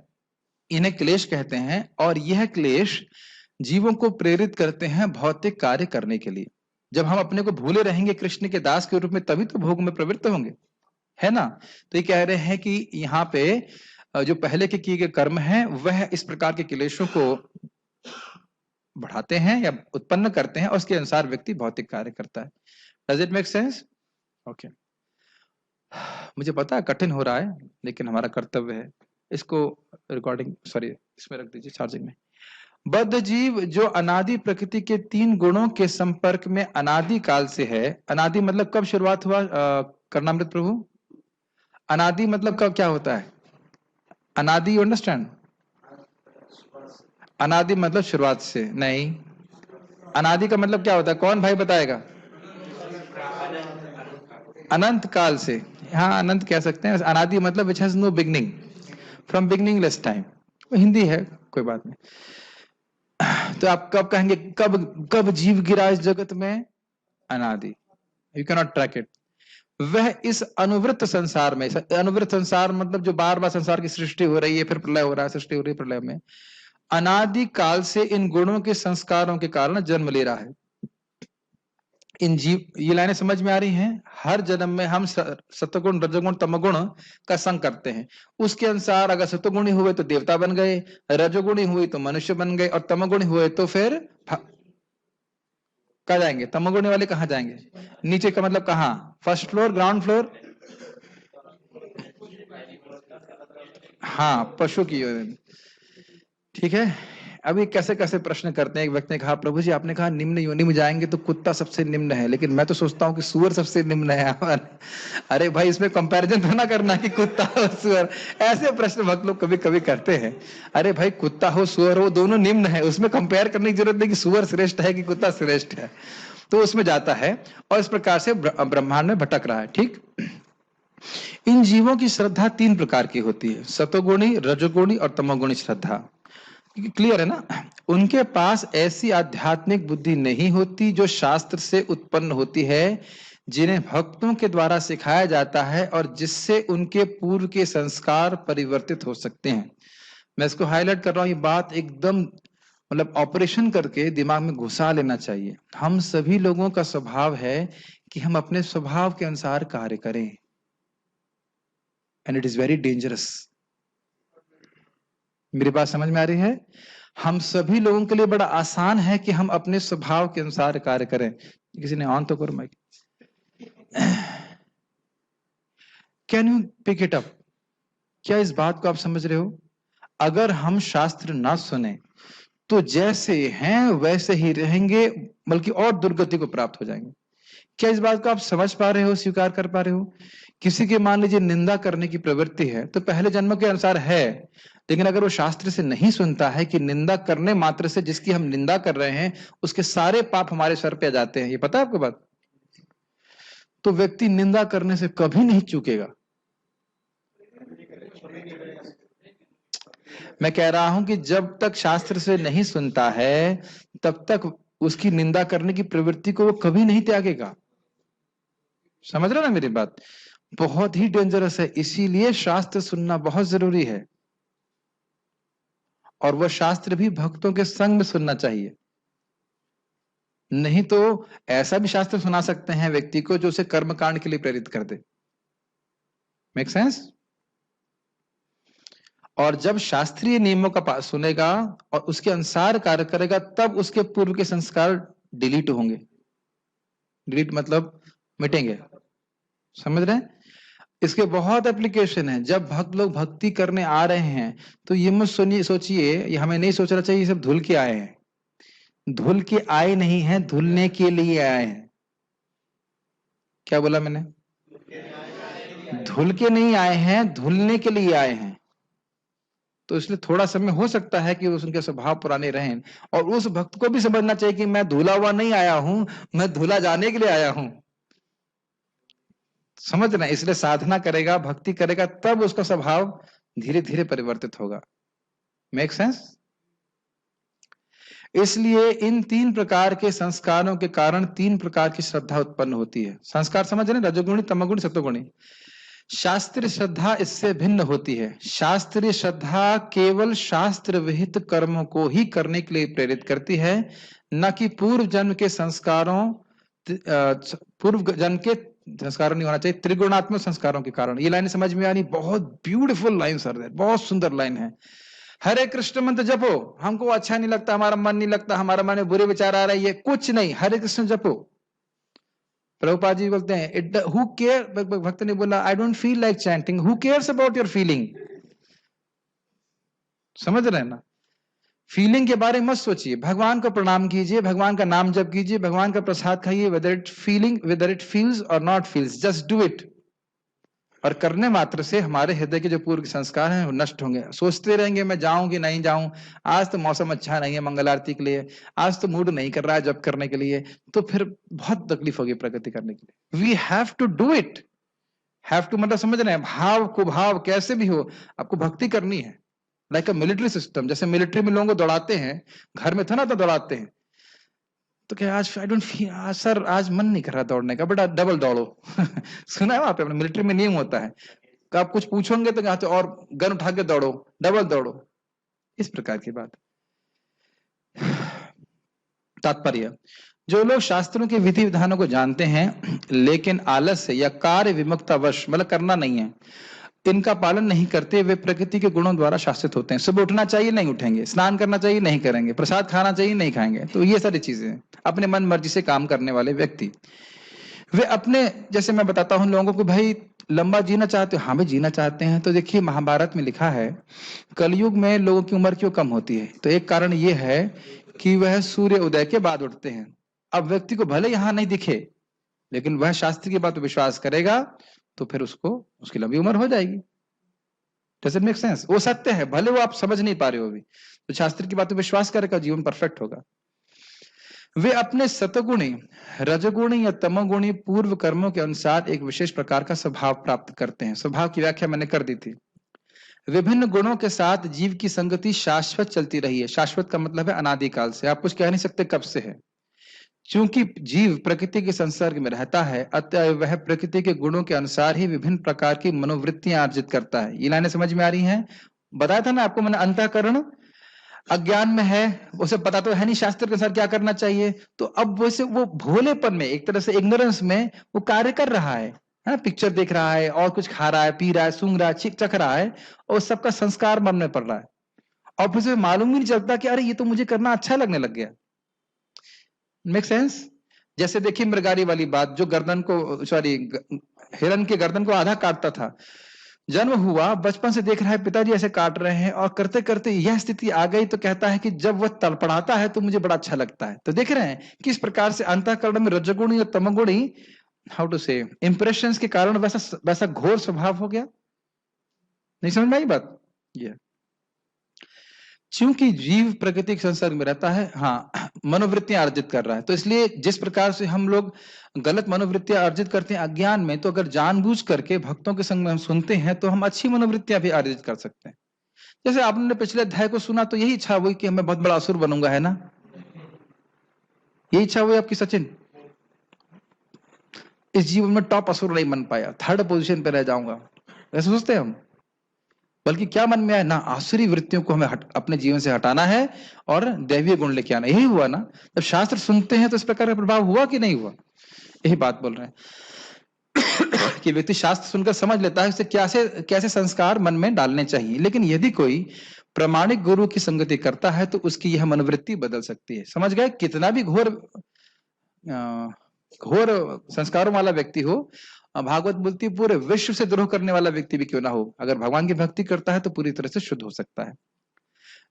इन्हें क्लेश कहते हैं, और यह क्लेश जीवों को प्रेरित करते हैं भौतिक कार्य करने के लिए। जब हम अपने को भूले रहेंगे कृष्ण के दास के रूप में, तभी तो भोग में प्रवृत्त होंगे, है ना? तो ये कह रहे हैं कि यहाँ पे जो पहले के किए गए कर्म हैं वह इस प्रकार के क्लेशों को बढ़ाते हैं या उत्पन्न करते हैं, और उसके अनुसार व्यक्ति भौतिक कार्य करता है। Does it make sense? Okay. मुझे पता है कठिन हो रहा है, लेकिन हमारा कर्तव्य है। इसको रिकॉर्डिंग, सॉरी, इसमें रख दीजिए चार्जिंग में। बद्ध जीव जो अनादि प्रकृति के 3 गुणों के संपर्क में अनादि काल से है। अनादि मतलब कब शुरुआत हुआ? करणामृत प्रभु, अनादि मतलब कब, क्या होता है अनादि? You understand? अनादि मतलब शुरुआत से नहीं। अनादि का मतलब क्या होता है? कौन भाई बताएगा? अनंत काल से। हाँ अनंत कह सकते हैं, अनादि मतलब which has no beginning, from beginningless time, Hindi है कोई बात नहीं। तो आप कब कहेंगे, कब कब जीव गिरा इस जगत में? अनादि, you can not track it. वह इस अनुवृत्त संसार में, अनुवृत्त संसार मतलब जो बार बार संसार की सृष्टि हो रही है, फिर प्रलय हो रहा है, सृष्टि हो रही है, प्रलय में अनादि काल से इन गुणों के संस्कारों के कारण जन्म ले रहा है। इन जीव, ये लाइनें समझ में आ रही हैं? हर जन्म में हम सत्वगुण, रजोगुण, तमोगुण का संग करते हैं। उसके अनुसार अगर सत्वगुणी हुए तो देवता बन गए, रजोगुणी हुए तो मनुष्य बन गए, और तमोगुणी हुए तो फिर कहाँ जाएंगे? तमोगुणी वाले कहाँ जाएंगे? नीचे का मतलब कहाँ? First floor, ground floor? हाँ, पशु की। ठीक है। अभी कैसे कैसे प्रश्न करते हैं। एक व्यक्ति ने कहा, प्रभु जी आपने कहा निम्न योनि में जाएंगे तो कुत्ता सबसे निम्न है, लेकिन मैं तो सोचता हूँ कि सुअर सबसे निम्न है। अरे भाई, इसमें कंपैरिजन तो ना करना कि कुत्ता और सुअर। ऐसे प्रश्न भक्त लोग कभी कभी करते हैं। अरे भाई, कुत्ता हो सुअर हो दोनों निम्न है, उसमें कंपेयर करने की जरूरत नहीं कि सुअर श्रेष्ठ है कि कुत्ता श्रेष्ठ है। तो उसमें जाता है और इस प्रकार से ब्रह्मांड में भटक रहा है। ठीक। इन जीवों की श्रद्धा तीन प्रकार की होती है, सतोगुणी, रजोगुणी और तमोगुणी श्रद्धा। क्लियर है ना? उनके पास ऐसी आध्यात्मिक बुद्धि नहीं होती जो शास्त्र से उत्पन्न होती है, जिन्हें भक्तों के द्वारा सिखाया जाता है और जिससे उनके पूर्व के संस्कार परिवर्तित हो सकते हैं। मैं इसको हाईलाइट कर रहा हूं, ये बात एकदम मतलब ऑपरेशन करके दिमाग में घुसा लेना चाहिए। हम सभी लोगों का स्वभाव है कि हम अपने स्वभाव के अनुसार कार्य करें, and it is very dangerous. मेरी बात समझ में आ रही है? हम सभी लोगों के लिए बड़ा आसान है कि हम अपने स्वभाव के अनुसार कार्य करें। किसी ने ऑन तो करो mic. Can you pick it up? क्या इस बात को आप समझ रहे हो? अगर हम शास्त्र ना सुने तो जैसे हैं वैसे ही रहेंगे, बल्कि और दुर्गति को प्राप्त हो जाएंगे। क्या इस बात को आप समझ पा रहे हो, स्वीकार कर पा रहे हो? किसी की मान लीजिए निंदा करने की प्रवृत्ति है तो पहले जन्म के अनुसार है, लेकिन अगर वो शास्त्र से नहीं सुनता है कि निंदा करने मात्र से जिसकी हम निंदा कर रहे हैं उसके सारे पाप हमारे सर पे आ जाते हैं, ये पता है आपको बात? तो व्यक्ति निंदा करने से कभी नहीं चूकेगा। मैं कह रहा हूं कि जब तक शास्त्र से नहीं सुनता है तब तक उसकी निंदा करने की प्रवृत्ति को वो कभी नहीं त्यागेगा। समझ रहे हो ना मेरी बात? बहुत ही डेंजरस है, इसीलिए शास्त्र सुनना बहुत जरूरी है, और वह शास्त्र भी भक्तों के संग में सुनना चाहिए। नहीं तो ऐसा भी शास्त्र सुना सकते हैं व्यक्ति को जो उसे कर्मकांड के लिए प्रेरित कर दे। Make sense? और जब शास्त्रीय नियमों का पास सुनेगा और उसके अनुसार कार्य करेगा तब उसके पूर्व के संस्कार डिलीट होंगे। डिलीट मतलब मिटेंगे। समझ रहे हैं? इसके बहुत एप्लीकेशन है। जब भक्त लोग भक्ति करने आ रहे हैं तो ये मत सुनिए, सोचिए, ये हमें नहीं सोचना चाहिए ये सब धुल के आए हैं। धुल के आए नहीं हैं, धुलने के लिए आए हैं। क्या बोला मैंने? धुल के नहीं आए हैं, धुलने के लिए आए हैं। तो इसलिए थोड़ा समय हो सकता है कि उनके स्वभाव पुराने रहें, और उस भक्त को भी समझना चाहिए कि मैं धुला हुआ नहीं आया हूं, मैं धुला जाने के लिए आया हूं। समझ रहे? इसलिए साधना करेगा, भक्ति करेगा, तब उसका स्वभाव धीरे धीरे परिवर्तित होगा। Make sense? इसलिए इन तीन प्रकार के संस्कारों के कारण तीन प्रकार की श्रद्धा उत्पन्न होती है। संस्कार समझ रहे? रजोगुणी, तमोगुणी, सत्वगुणी। शास्त्रीय श्रद्धा इससे भिन्न होती है। शास्त्रीय श्रद्धा केवल शास्त्र विहित कर्मों को ही करने के लिए प्रेरित करती है, न कि पूर्व जन्म के संस्कारों, पूर्व जन्म के संस्कारों नहीं होना चाहिए, त्रिगुणात्मक संस्कारों के कारण। ये लाइन समझ में आ रही? बहुत ब्यूटीफुल लाइन सर, बहुत सुंदर लाइन है। हरे कृष्ण मंत्र जपो, हमको अच्छा नहीं लगता, हमारा मन नहीं लगता, हमारा मन में बुरे विचार आ रहे हैं, ये कुछ नहीं, हरे कृष्ण जपो। प्रभुपाद जी बोलते हैं, हु केयर, भक्त ने बोला, I don't feel like chanting, who cares about your feeling? समझ रहे हैं ना? फीलिंग के बारे में मत सोचिए, भगवान को प्रणाम कीजिए, भगवान का नाम जप कीजिए, भगवान का प्रसाद खाइए, वेदर इट फील्स और not feels, just do it. और करने मात्र से हमारे हृदय के जो पूर्व संस्कार हैं वो नष्ट होंगे। सोचते रहेंगे मैं जाऊं कि नहीं जाऊं, आज तो मौसम अच्छा नहीं है मंगल आरती के लिए, आज तो मूड नहीं कर रहा है जप करने के लिए, तो फिर बहुत तकलीफ होगी प्रगति करने के लिए। We have to do it. Have to मतलब समझ रहे हैं, भाव को भाव कैसे भी हो आपको भक्ति करनी है। लाइक अ मिलिट्री सिस्टम, जैसे मिलिट्री में लोगों को दौड़ाते हैं, घर में था ना तो दौड़ाते हैं, तो क्या आज आई डोंट फील, आज सर आज मन नहीं कर रहा दौड़ने का, बेटा डबल दौड़ो। सुना है वहां पे, अपने मिलिट्री में नियम होता है कि आप कुछ पूछोगे तो कहते और गन उठा के दौड़ो, डबल दौड़ो, इस प्रकार की बात। तात्पर्य, जो लोग शास्त्रों के विधि विधानों को जानते हैं लेकिन आलस्य या कार्य विमुक्तावश मतलब करना नहीं है, इनका पालन नहीं करते, वे प्रकृति के गुणों द्वारा शासित होते हैं। सुबह उठना चाहिए, नहीं उठेंगे, स्नान करना चाहिए, नहीं करेंगे, प्रसाद खाना चाहिए, नहीं खाएंगे। तो ये सारी चीजें अपने मन मर्जी से काम करने वाले व्यक्ति, वे अपने, जैसे मैं बताता हूं लोगों को, भाई लंबा जीना चाहते हो, हाँ भाई जीना चाहते हैं, तो देखिए महाभारत में लिखा है कलयुग में लोगों की उम्र क्यों कम होती है, तो एक कारण ये है कि वह सूर्य उदय के बाद उठते हैं। अब व्यक्ति को भले यहां नहीं दिखे लेकिन वह शास्त्र की बात पर विश्वास करेगा तो फिर उसको उसकी लंबी उम्र हो जाएगी। Does it make sense? वो सत्य है, भले वो आप समझ नहीं पा रहे हो अभी, तो शास्त्र की बात पर विश्वास करेगा, जीवन परफेक्ट होगा। वे अपने सतगुणी, रजगुणी या तमोगुणी पूर्व कर्मों के अनुसार एक विशेष प्रकार का स्वभाव प्राप्त करते हैं। स्वभाव की व्याख्या मैंने कर दी थी। विभिन्न गुणों के साथ जीव की संगति शाश्वत चलती रही है। शाश्वत का मतलब है अनादिकाल से, आप कुछ कह नहीं सकते कब से है। क्योंकि जीव प्रकृति के संसर्ग में रहता है, अतः वह प्रकृति के गुणों के अनुसार ही विभिन्न प्रकार की मनोवृत्तियां अर्जित करता है। ये लाइनें समझ में आ रही हैं? बताया था ना आपको मैंने, अंतःकरण अज्ञान में है, उसे पता तो है नहीं शास्त्र के अनुसार क्या करना चाहिए, तो अब वैसे वो भोलेपन में, एक तरह से इग्नोरेंस में वो कार्य कर रहा है ना, पिक्चर देख रहा है और कुछ खा रहा है, पी रहा है, सूंघ रहा है, चिक चख रहा है, और सबका संस्कार मन में पड़ रहा है, और फिर उसे मालूम ही नहीं चलता कि अरे ये तो मुझे करना अच्छा लगने लग गया। Make sense? जैसे देखिए मृगारी वाली बात, जो गर्दन को, सॉरी हिरन के गर्दन को आधा काटता था, जन्म हुआ, बचपन से देख रहा है पिताजी ऐसे काट रहे हैं, और करते करते यह स्थिति आ गई तो कहता है कि जब वह तड़पड़ाता है तो मुझे बड़ा अच्छा लगता है। तो देख रहे हैं किस प्रकार से अंतःकरण में रजोगुणी और तमोगुणी, हाउ टू से, इंप्रेशंस के कारण वैसा वैसा घोर स्वभाव हो गया। नहीं समझ में आई बात? ये चूंकि जीव प्रकृति के संसर्ग में रहता है, हाँ मनोवृत्तियां अर्जित कर रहा है, तो इसलिए जिस प्रकार से हम लोग गलत मनोवृत्तियां अर्जित करते हैं अज्ञान में, तो अगर जानबूझ करके भक्तों के संग में हम सुनते हैं तो हम अच्छी मनोवृत्तियां भी अर्जित कर सकते हैं। जैसे आपने पिछले अध्याय को सुना तो यही इच्छा हुई कि मैं बहुत बड़ा असुर बनूंगा, है ना? यही इच्छा हुई आपकी सचिन? इस जीवन में टॉप असुर नहीं बन पाया, थर्ड पोजीशन पे रह जाऊंगा, ऐसे सोचते हैं हम। बल्कि क्या मन में आया ना, आसुरी वृत्तियों को हमें अपने जीवन से हटाना है और दैवीय गुण लेके आना। यही हुआ ना, जब शास्त्र सुनते हैं तो इस प्रकार का प्रभाव हुआ कि नहीं हुआ? यही बात बोल रहे हैं कि व्यक्ति शास्त्र सुनकर समझ लेता है उसे कैसे कैसे संस्कार मन में डालने चाहिए। लेकिन यदि कोई प्रामाणिक गुरु की संगति करता है तो उसकी यह मनोवृत्ति बदल सकती है। समझ गए? कितना भी घोर संस्कारों वाला व्यक्ति हो, भागवत बोलती है पूरे विश्व से द्रोह करने वाला व्यक्ति भी क्यों ना हो, अगर भगवान की भक्ति करता है तो पूरी तरह से शुद्ध हो सकता है।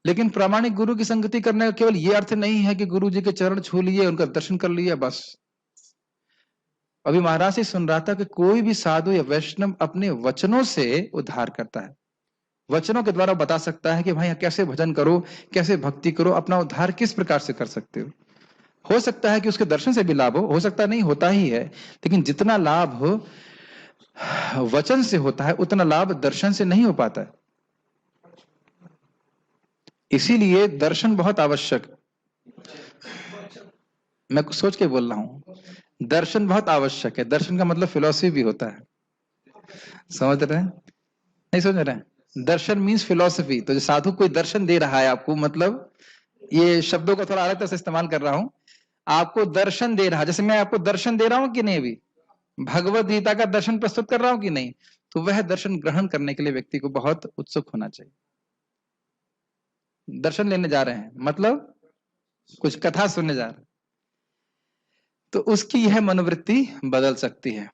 लेकिन प्रामाणिक गुरु की संगति करने का केवल ये अर्थ नहीं है कि गुरु जी के चरण छू लिए, उनका दर्शन कर लिया, बस। अभी महाराज से सुन रहा था कि कोई भी साधु या वैष्णव अपने वचनों से उद्धार करता है, वचनों के द्वारा बता सकता है कि भाई कैसे भजन करो, कैसे भक्ति करो, अपना उद्धार किस प्रकार से कर सकते हो सकता है कि उसके दर्शन से भी लाभ हो सकता नहीं, होता ही है, लेकिन जितना लाभ वचन से होता है उतना लाभ दर्शन से नहीं हो पाता है। इसीलिए दर्शन बहुत आवश्यक, मैं कुछ सोच के बोल रहा हूं, दर्शन बहुत आवश्यक है। दर्शन का मतलब फिलॉसफी भी होता है, समझ रहे हैं? नहीं समझ रहे हैं? दर्शन मीन्स फिलॉसफी। तो जो साधु कोई दर्शन दे रहा है आपको, मतलब ये शब्दों का थोड़ा अलग तरह से इस्तेमाल कर रहा हूं, आपको दर्शन दे रहा, जैसे मैं आपको दर्शन दे रहा हूं कि नहीं, अभी भगवत गीता का दर्शन प्रस्तुत कर रहा हूं कि नहीं, तो वह दर्शन ग्रहण करने के लिए व्यक्ति को बहुत उत्सुक होना चाहिए। दर्शन लेने जा रहे हैं मतलब कुछ कथा सुनने जा रहे हैं, तो उसकी यह मनोवृत्ति बदल सकती है।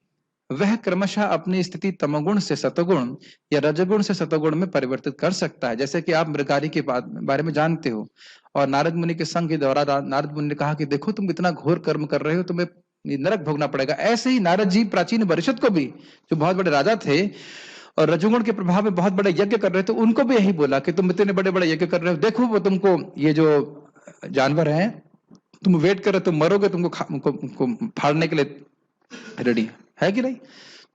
वह क्रमशः अपनी स्थिति तमोगुण से सतोगुण या रजोगुण से सतोगुण में परिवर्तित कर सकता है। जैसे कि आप मृगारी के बारे में जानते हो, और नारद मुनि के संग के दौरान नारद मुनि ने कहा कि देखो तुम इतना घोर कर्म कर रहे हो, तुम्हें नरक भोगना पड़ेगा। ऐसे ही नारद जी प्राचीन वरिष्ठ को भी, जो बहुत बड़े राजा थे और रजोगुण के प्रभाव में बहुत बड़े यज्ञ कर रहे थे, उनको भी यही बोला कि तुम इतने बड़े बड़े यज्ञ कर रहे हो, देखो वो तुमको ये जो जानवर है, तुम वेट कर रहे, तुम मरोगे, तुमको फाड़ने के लिए रेडी है कि नहीं?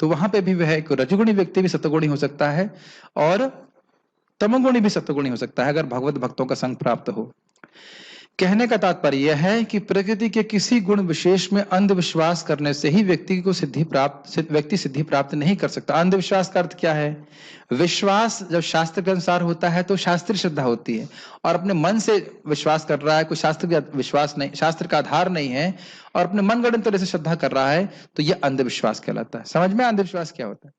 तो वहां पे भी वह एक रजोगुणी व्यक्ति भी सत्वगुणी हो सकता है और तमोगुणी भी सत्वगुणी हो सकता है अगर भगवत भक्तों का संग प्राप्त हो। कहने का तात्पर्य यह है कि प्रकृति के किसी गुण विशेष में अंधविश्वास करने से ही व्यक्ति सिद्धि प्राप्त नहीं कर सकता। अंधविश्वास का अर्थ क्या है? विश्वास जब शास्त्र के अनुसार होता है तो शास्त्रीय श्रद्धा होती है, और अपने मन से विश्वास कर रहा है, कोई शास्त्र का विश्वास नहीं, शास्त्र का आधार नहीं है, और अपने मन गढ़ंत तरह से श्रद्धा कर रहा है, तो यह अंधविश्वास कहलाता है। समझ में अंधविश्वास क्या होता है?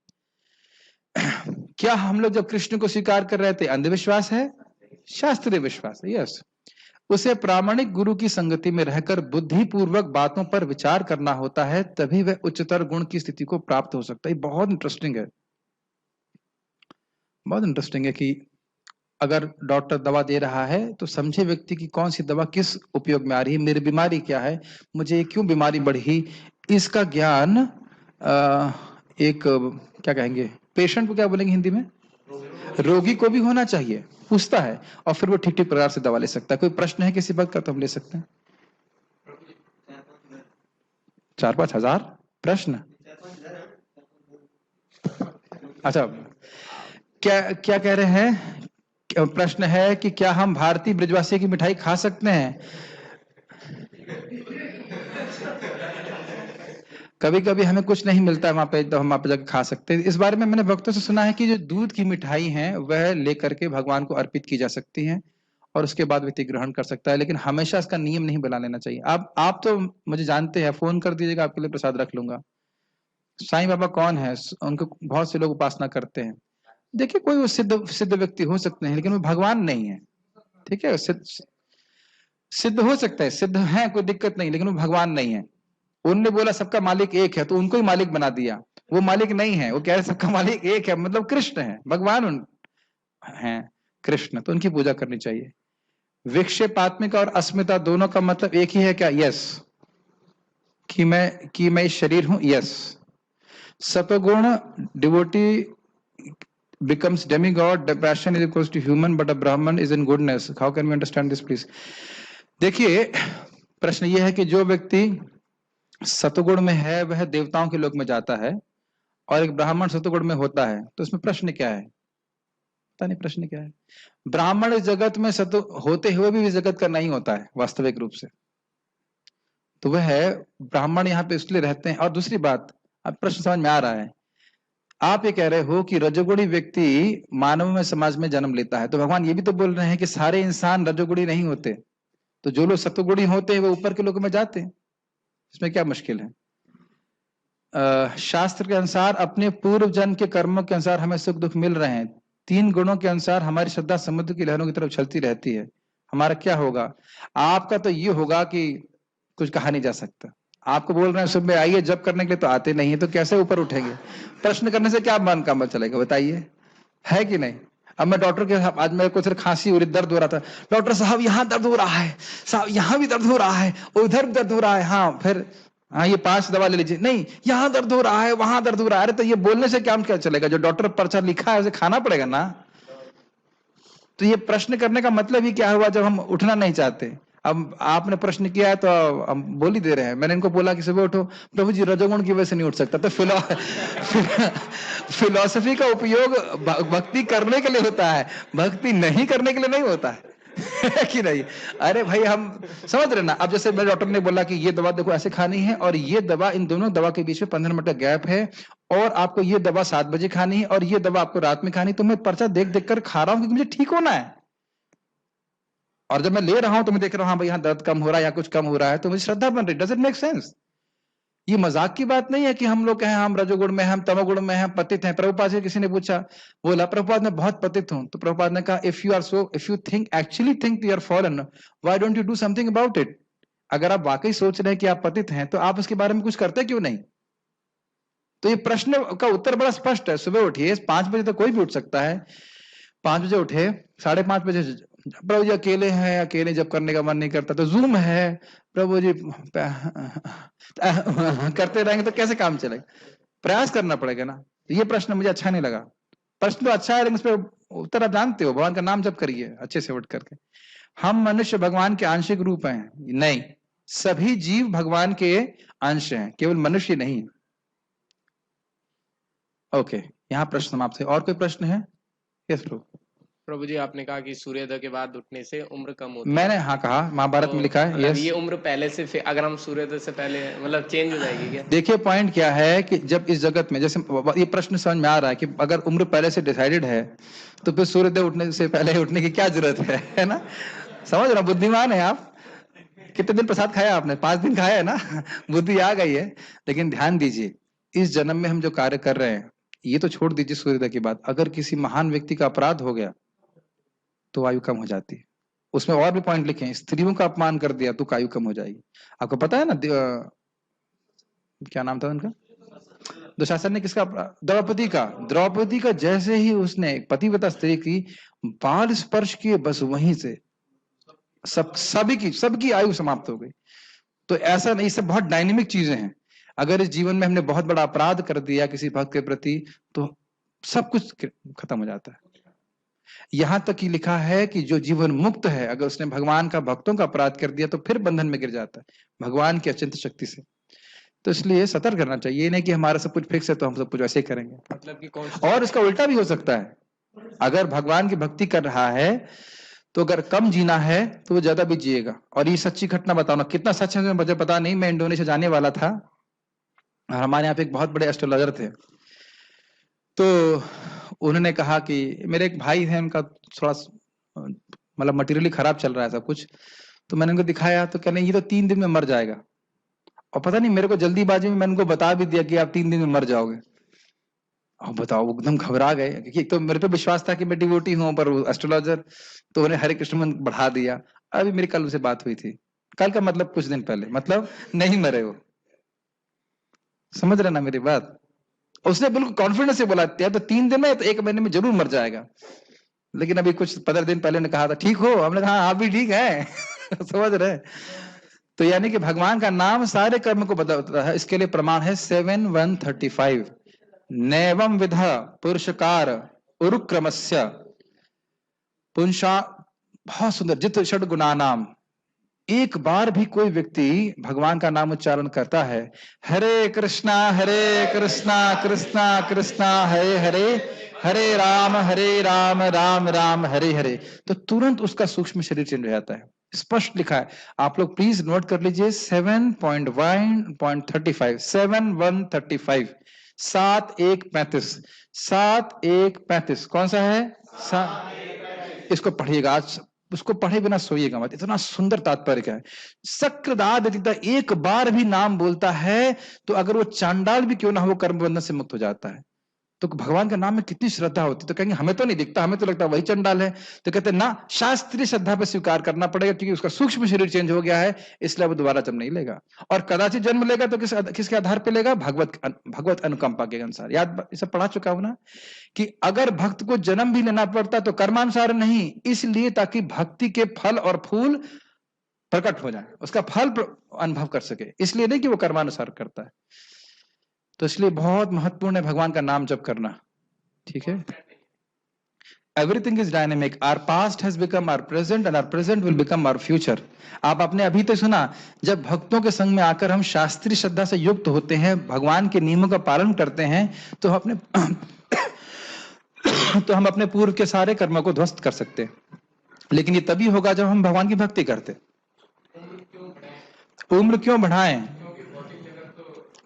क्या हम लोग जब कृष्ण को स्वीकार कर रहे थे अंधविश्वास है? शास्त्रीय विश्वास है। यस, उसे प्रामाणिक गुरु की संगति में रहकर बुद्धिपूर्वक बातों पर विचार करना होता है, तभी वह उच्चतर गुण की स्थिति को प्राप्त हो सकता है। बहुत इंटरेस्टिंग है, बहुत इंटरेस्टिंग है कि अगर डॉक्टर दवा दे रहा है तो समझे व्यक्ति की कौन सी दवा किस उपयोग में आ रही है, मेरी बीमारी क्या है, मुझे क्यों बीमारी बढ़ी, इसका ज्ञान एक क्या कहेंगे, पेशेंट को क्या बोलेंगे हिंदी में, रोगी को भी होना चाहिए। पूछता है और फिर वो ठीक ठीक प्रकार से दवा ले सकता है। कोई प्रश्न है किसी बात का तो हम ले सकते हैं। 4-5 हजार प्रश्न। अच्छा, क्या कह रहे हैं? प्रश्न है कि क्या हम भारतीय ब्रजवासी की मिठाई खा सकते हैं? कभी कभी हमें कुछ नहीं मिलता है वहां पे, तो हम वहां पे जाकर खा सकते हैं। इस बारे में मैंने भक्तों से सुना है कि जो दूध की मिठाई है वह लेकर के भगवान को अर्पित की जा सकती है और उसके बाद व्यक्ति ग्रहण कर सकता है, लेकिन हमेशा इसका नियम नहीं बना लेना चाहिए। आप तो मुझे जानते हैं, फोन कर दीजिएगा, आपके लिए प्रसाद रख लूंगा। साईं बाबा कौन है? उनको बहुत से लोग उपासना करते हैं। देखिए, कोई वो सिद्ध व्यक्ति हो सकते हैं, लेकिन वो भगवान नहीं है। ठीक है, सिद्ध हो सकता है, सिद्ध है, कोई दिक्कत नहीं, लेकिन वो भगवान नहीं है। उनने बोला सबका मालिक एक है, तो उनको ही मालिक बना दिया। वो मालिक नहीं है, वो कह रहे सबका मालिक एक है, मतलब कृष्ण है, भगवान हैं कृष्ण, तो उनकी पूजा करनी चाहिए। विक्षेपात्मिका और अस्मिता दोनों का मतलब एक ही है क्या? यस। कि मैं शरीर हूं? यस। सतोगुण devotee becomes demigod, the passion is equals to human, but a Brahman is in goodness. How can we understand this, please? देखिए, प्रश्न यह है कि जो व्यक्ति सतोगुण में है वह देवताओं के लोक में जाता है, और एक ब्राह्मण सतोगुण में होता है, तो इसमें प्रश्न क्या है? पता नहीं प्रश्न क्या है। ब्राह्मण इस जगत में सतो होते हुए भी इस जगत का नहीं होता है वास्तविक रूप से, तो वह ब्राह्मण यहाँ पे इसलिए रहते हैं। और दूसरी बात, अब प्रश्न समझ में आ रहा है, आप ये कह रहे हो कि रजोगुणी व्यक्ति मानव में समाज में जन्म लेता है, तो भगवान ये भी तो बोल रहे हैं कि सारे इंसान रजोगुणी नहीं होते, तो जो लोग सतोगुणी होते हैं वो ऊपर के लोगों में जाते हैं। इसमें क्या मुश्किल है? शास्त्र के अनुसार अपने पूर्व जन्म के कर्मों के अनुसार हमें सुख दुख मिल रहे हैं। 3 गुणों के अनुसार हमारी श्रद्धा समुद्र की लहरों की तरफ चलती रहती है। हमारा क्या होगा? आपका तो ये होगा कि कुछ कहा नहीं जा सकता। आपको बोल रहे हैं सुबह आइए जब करने के लिए, तो आते नहीं है, तो कैसे ऊपर उठेंगे? प्रश्न करने से क्या मन काम चलेगा, बताइए, है कि नहीं? अब मैं डॉक्टर के, आज मेरे को सिर्फ खांसी हो रही, दर्द हो रहा था, डॉक्टर साहब यहाँ दर्द हो रहा है, साहब यहाँ भी दर्द हो रहा है, उधर दर्द हो रहा है, हाँ फिर हाँ ये 5 दवा ले लीजिए, नहीं यहाँ दर्द हो रहा है, वहां दर्द हो रहा है। अरे तो ये बोलने से क्या चलेगा? जो डॉक्टर पर्चा लिखा है उसे खाना पड़ेगा ना। तो ये प्रश्न करने का मतलब ही क्या हुआ जब हम उठना नहीं चाहते? अब आपने प्रश्न किया है तो हम बोल ही दे रहे हैं। मैंने इनको बोला कि सुबह उठो, प्रभु जी रजोगुण की वजह से नहीं उठ सकता। तो फिलॉसफी का उपयोग भक्ति करने के लिए होता है, भक्ति नहीं करने के लिए नहीं होता है कि नहीं? अरे भाई हम समझ रहे ना। अब जैसे मेरे डॉक्टर ने बोला कि ये दवा देखो ऐसे खानी है, और ये दवा, इन दोनों दवा के बीच में 15 मिनट का गैप है, और आपको ये दवा 7 बजे खानी है और ये दवा आपको रात में खानी। तो मैं पर्चा देख देख कर खा रहा हूं क्योंकि मुझे ठीक होना है, और जब मैं ले रहा हूं तो मैं देख रहा हूं भाई यहाँ दर्द कम हो रहा है या कुछ कम हो रहा है, तो मुझे श्रद्धा बन रही। Does it make sense? ये मजाक की बात नहीं है कि हम लोग कहें हम रजोगुण में हैं, हम तमोगुण में हैं, पतित हैं। प्रभुपाद से किसी ने पूछा, बोला प्रभुपाद मैं बहुत पतित हूं, तो प्रभुपाद ने कहा if you actually think you are fallen, why don't you do something about it? अगर आप वाकई सोच रहे हैं कि आप पतित हैं, तो आप उसके बारे में कुछ करते क्यों नहीं? तो ये प्रश्न का उत्तर बड़ा स्पष्ट है। सुबह उठिए, 5 बजे तक कोई भी उठ सकता है, 5 बजे उठे, 5:30 बजे प्रभु जी अकेले हैं, अकेले जब करने का मन नहीं करता तो जूम है, प्रभु जी करते रहेंगे तो कैसे काम चलेगा? प्रयास करना पड़ेगा ना। ये प्रश्न मुझे अच्छा नहीं लगा। प्रश्न तो अच्छा है, लेकिन इस पे उत्तर आप जानते हो, भगवान का नाम जप करिए अच्छे से उठ करके। हम मनुष्य भगवान के आंशिक रूप हैं? नहीं, सभी जीव भगवान के अंश हैं, केवल मनुष्य नहीं। ओके, यहाँ प्रश्न समाप्त है। और कोई प्रश्न है? यस प्रभु जी, आपने कहा कि सूर्योदय के बाद उठने से उम्र कम होती है। मैंने हाँ कहा, महाभारत में लिखा है। मतलब यस, ये उम्र पहले से अगर हम सूर्योदय से पहले मतलब चेंज हो जाएगी क्या? देखिए पॉइंट क्या है कि जब इस जगत में, जैसे ये प्रश्न समझ में आ रहा है कि अगर उम्र पहले से डिसाइडेड है तो फिर सूर्योदय उठने से पहले उठने की क्या जरूरत है ना? समझ रहा, बुद्धिमान है आप। कितने दिन प्रसाद खाया आपने? 5 दिन खाया है ना? बुद्धि आ गई है। लेकिन ध्यान दीजिए, इस जन्म में हम जो कार्य कर रहे हैं, ये तो छोड़ दीजिए सूर्योदय की बात, अगर किसी महान व्यक्ति का अपराध हो गया तो आयु कम हो जाती है। उसमें और भी पॉइंट लिखे हैं, स्त्रियों का अपमान कर दिया तो आयु कम हो जाएगी। आपको पता है ना, क्या नाम था उनका, दुशासन ने किसका, द्रौपदी का जैसे ही उसने पतिव्रता स्त्री की बाल स्पर्श किए, बस वहीं से सबकी आयु समाप्त हो गई। तो ऐसा नहीं, सब बहुत डायनेमिक चीजें हैं। अगर इस जीवन में हमने बहुत बड़ा अपराध कर दिया किसी भक्त के प्रति तो सब कुछ खत्म हो जाता है। यहां तक कि लिखा है कि जो जीवन मुक्त है, अगर उसने भगवान का भक्तों का अपराध कर दिया तो फिर बंधन में गिर जाता है भगवान की अचिंत्य शक्ति से। तो इसलिए सतर्क रहना चाहिए। ये नहीं कि हमारा सब कुछ फिक्स है तो हम सब कुछ वैसे ही करेंगे। मतलब कि कौन और इसका उल्टा भी हो सकता है, अगर भगवान की भक्ति कर रहा है तो अगर कम जीना है तो वो ज्यादा भी जिएगा। और ये सच्ची घटना बताओ ना, कितना सच है मुझे पता नहीं। मैं इंडोनेशिया जाने वाला था और हमारे यहाँ पे एक बहुत बड़े एस्ट्रोलॉजर थे, तो उन्होंने कहा कि मेरे एक भाई हैं, उनका थोड़ा मतलब मटेरियली खराब चल रहा है सब कुछ। तो मैंने उनको दिखाया तो कहने ये तो 3 दिन में मर जाएगा। और पता नहीं मेरे को जल्दीबाजी में मैंने उनको बता भी दिया कि आप 3 दिन में मर जाओगे। और बताओ, एकदम घबरा गए, क्योंकि तो मेरे पे विश्वास था कि मैं डिवोटी हूँ, पर एस्ट्रोलॉजर तो उन्हें हरे कृष्ण मंत्र बढ़ा दिया। अभी मेरी कल उनसे बात हुई थी, कल का मतलब कुछ दिन पहले, मतलब नहीं मरे वो। समझ रहे ना मेरी बात? उसने बिल्कुल कॉन्फिडेंस से बोला या तो 3 दिन में तो 1 महीने में जरूर मर जाएगा। लेकिन अभी कुछ 15 दिन पहले ने कहा था ठीक हो, हमने कहा आप भी ठीक है। समझ रहे? तो यानी कि भगवान का नाम सारे कर्म को बदलता है। इसके लिए प्रमाण है 7:135 नैवम विधा पुरुषकार उरुक्रमस्य पुंसा। बहुत सुंदर, जित षड गुणा नाम। एक बार भी कोई व्यक्ति भगवान का नाम उच्चारण करता है, हरे कृष्णा कृष्णा कृष्णा हरे हरे, हरे राम राम राम हरे हरे, तो तुरंत उसका सूक्ष्म शरीर चेंज हो जाता है। स्पष्ट लिखा है, आप लोग प्लीज नोट कर लीजिए। 7.1.35 7:135 7:1:35 7:1:35 कौन सा है? इसको पढ़िएगा आज, उसको पढ़े बिना सोइएगा मत। इतना सुंदर तात्पर्य है। सक्र एक बार भी नाम बोलता है तो अगर वो चांडाल भी क्यों ना हो, कर्म बंधन से मुक्त हो जाता है। तो भगवान के नाम में कितनी श्रद्धा होती। तो कहेंगे हमें तो नहीं दिखता, हमें तो लगता है वही चंडाल है। तो कहते हैं ना, शास्त्रीय श्रद्धा पे स्वीकार करना पड़ेगा, क्योंकि उसका सूक्ष्म शरीर चेंज हो गया है, इसलिए वो दोबारा जन्म नहीं लेगा। और कदाचित जन्म लेगा तो किसके आधार पे लेगा? भगवत अनुकंपा के अनुसार। याद, इसे पढ़ा चुका हूं ना कि अगर भक्त को जन्म भी लेना पड़ता तो कर्मानुसार नहीं, इसलिए ताकि भक्ति के फल और फूल प्रकट हो जाए, उसका फल अनुभव कर सके, इसलिए नहीं कि वो कर्मानुसार करता है। तो इसलिए बहुत महत्वपूर्ण है भगवान का नाम जप करना। ठीक है? Everything is dynamic. Our past has become our present and our present will become our future. आप आपने अभी तो सुना, जब भक्तों के संग में आकर हम शास्त्रीय श्रद्धा से युक्त होते हैं, भगवान के नियमों का पालन करते हैं, तो हम अपने पूर्व के सारे कर्मों को ध्वस्त कर सकते हैं। लेकिन ये तभी होगा जब हम भगवान की भक्ति करते। उम्र क्यों बढ़ाएं?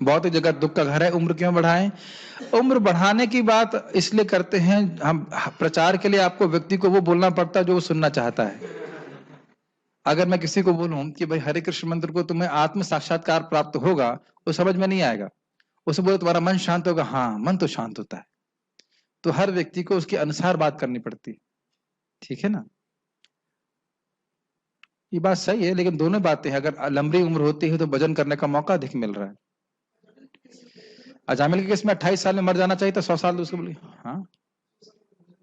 भौतिक जगत दुख का घर है, उम्र क्यों बढ़ाएं? उम्र बढ़ाने की बात इसलिए करते हैं, हम प्रचार के लिए आपको व्यक्ति को वो बोलना पड़ता है जो वो सुनना चाहता है। अगर मैं किसी को बोलूं कि भाई हरे कृष्ण मंत्र को तुम्हें आत्म साक्षात्कार प्राप्त होगा, वो समझ में नहीं आएगा। उसे बोले तुम्हारा मन शांत होगा, हाँ मन तो शांत होता है। तो हर व्यक्ति को उसके अनुसार बात करनी पड़ती है। ठीक है ना? ये बात सही है, लेकिन दोनों बातें हैं। अगर लंबी उम्र होती है तो भजन करने का मौका अधिक मिल रहा है। अजामिल के केस में 28 साल में मर जाना चाहिए था, 100 साल उसको बोली। हाँ,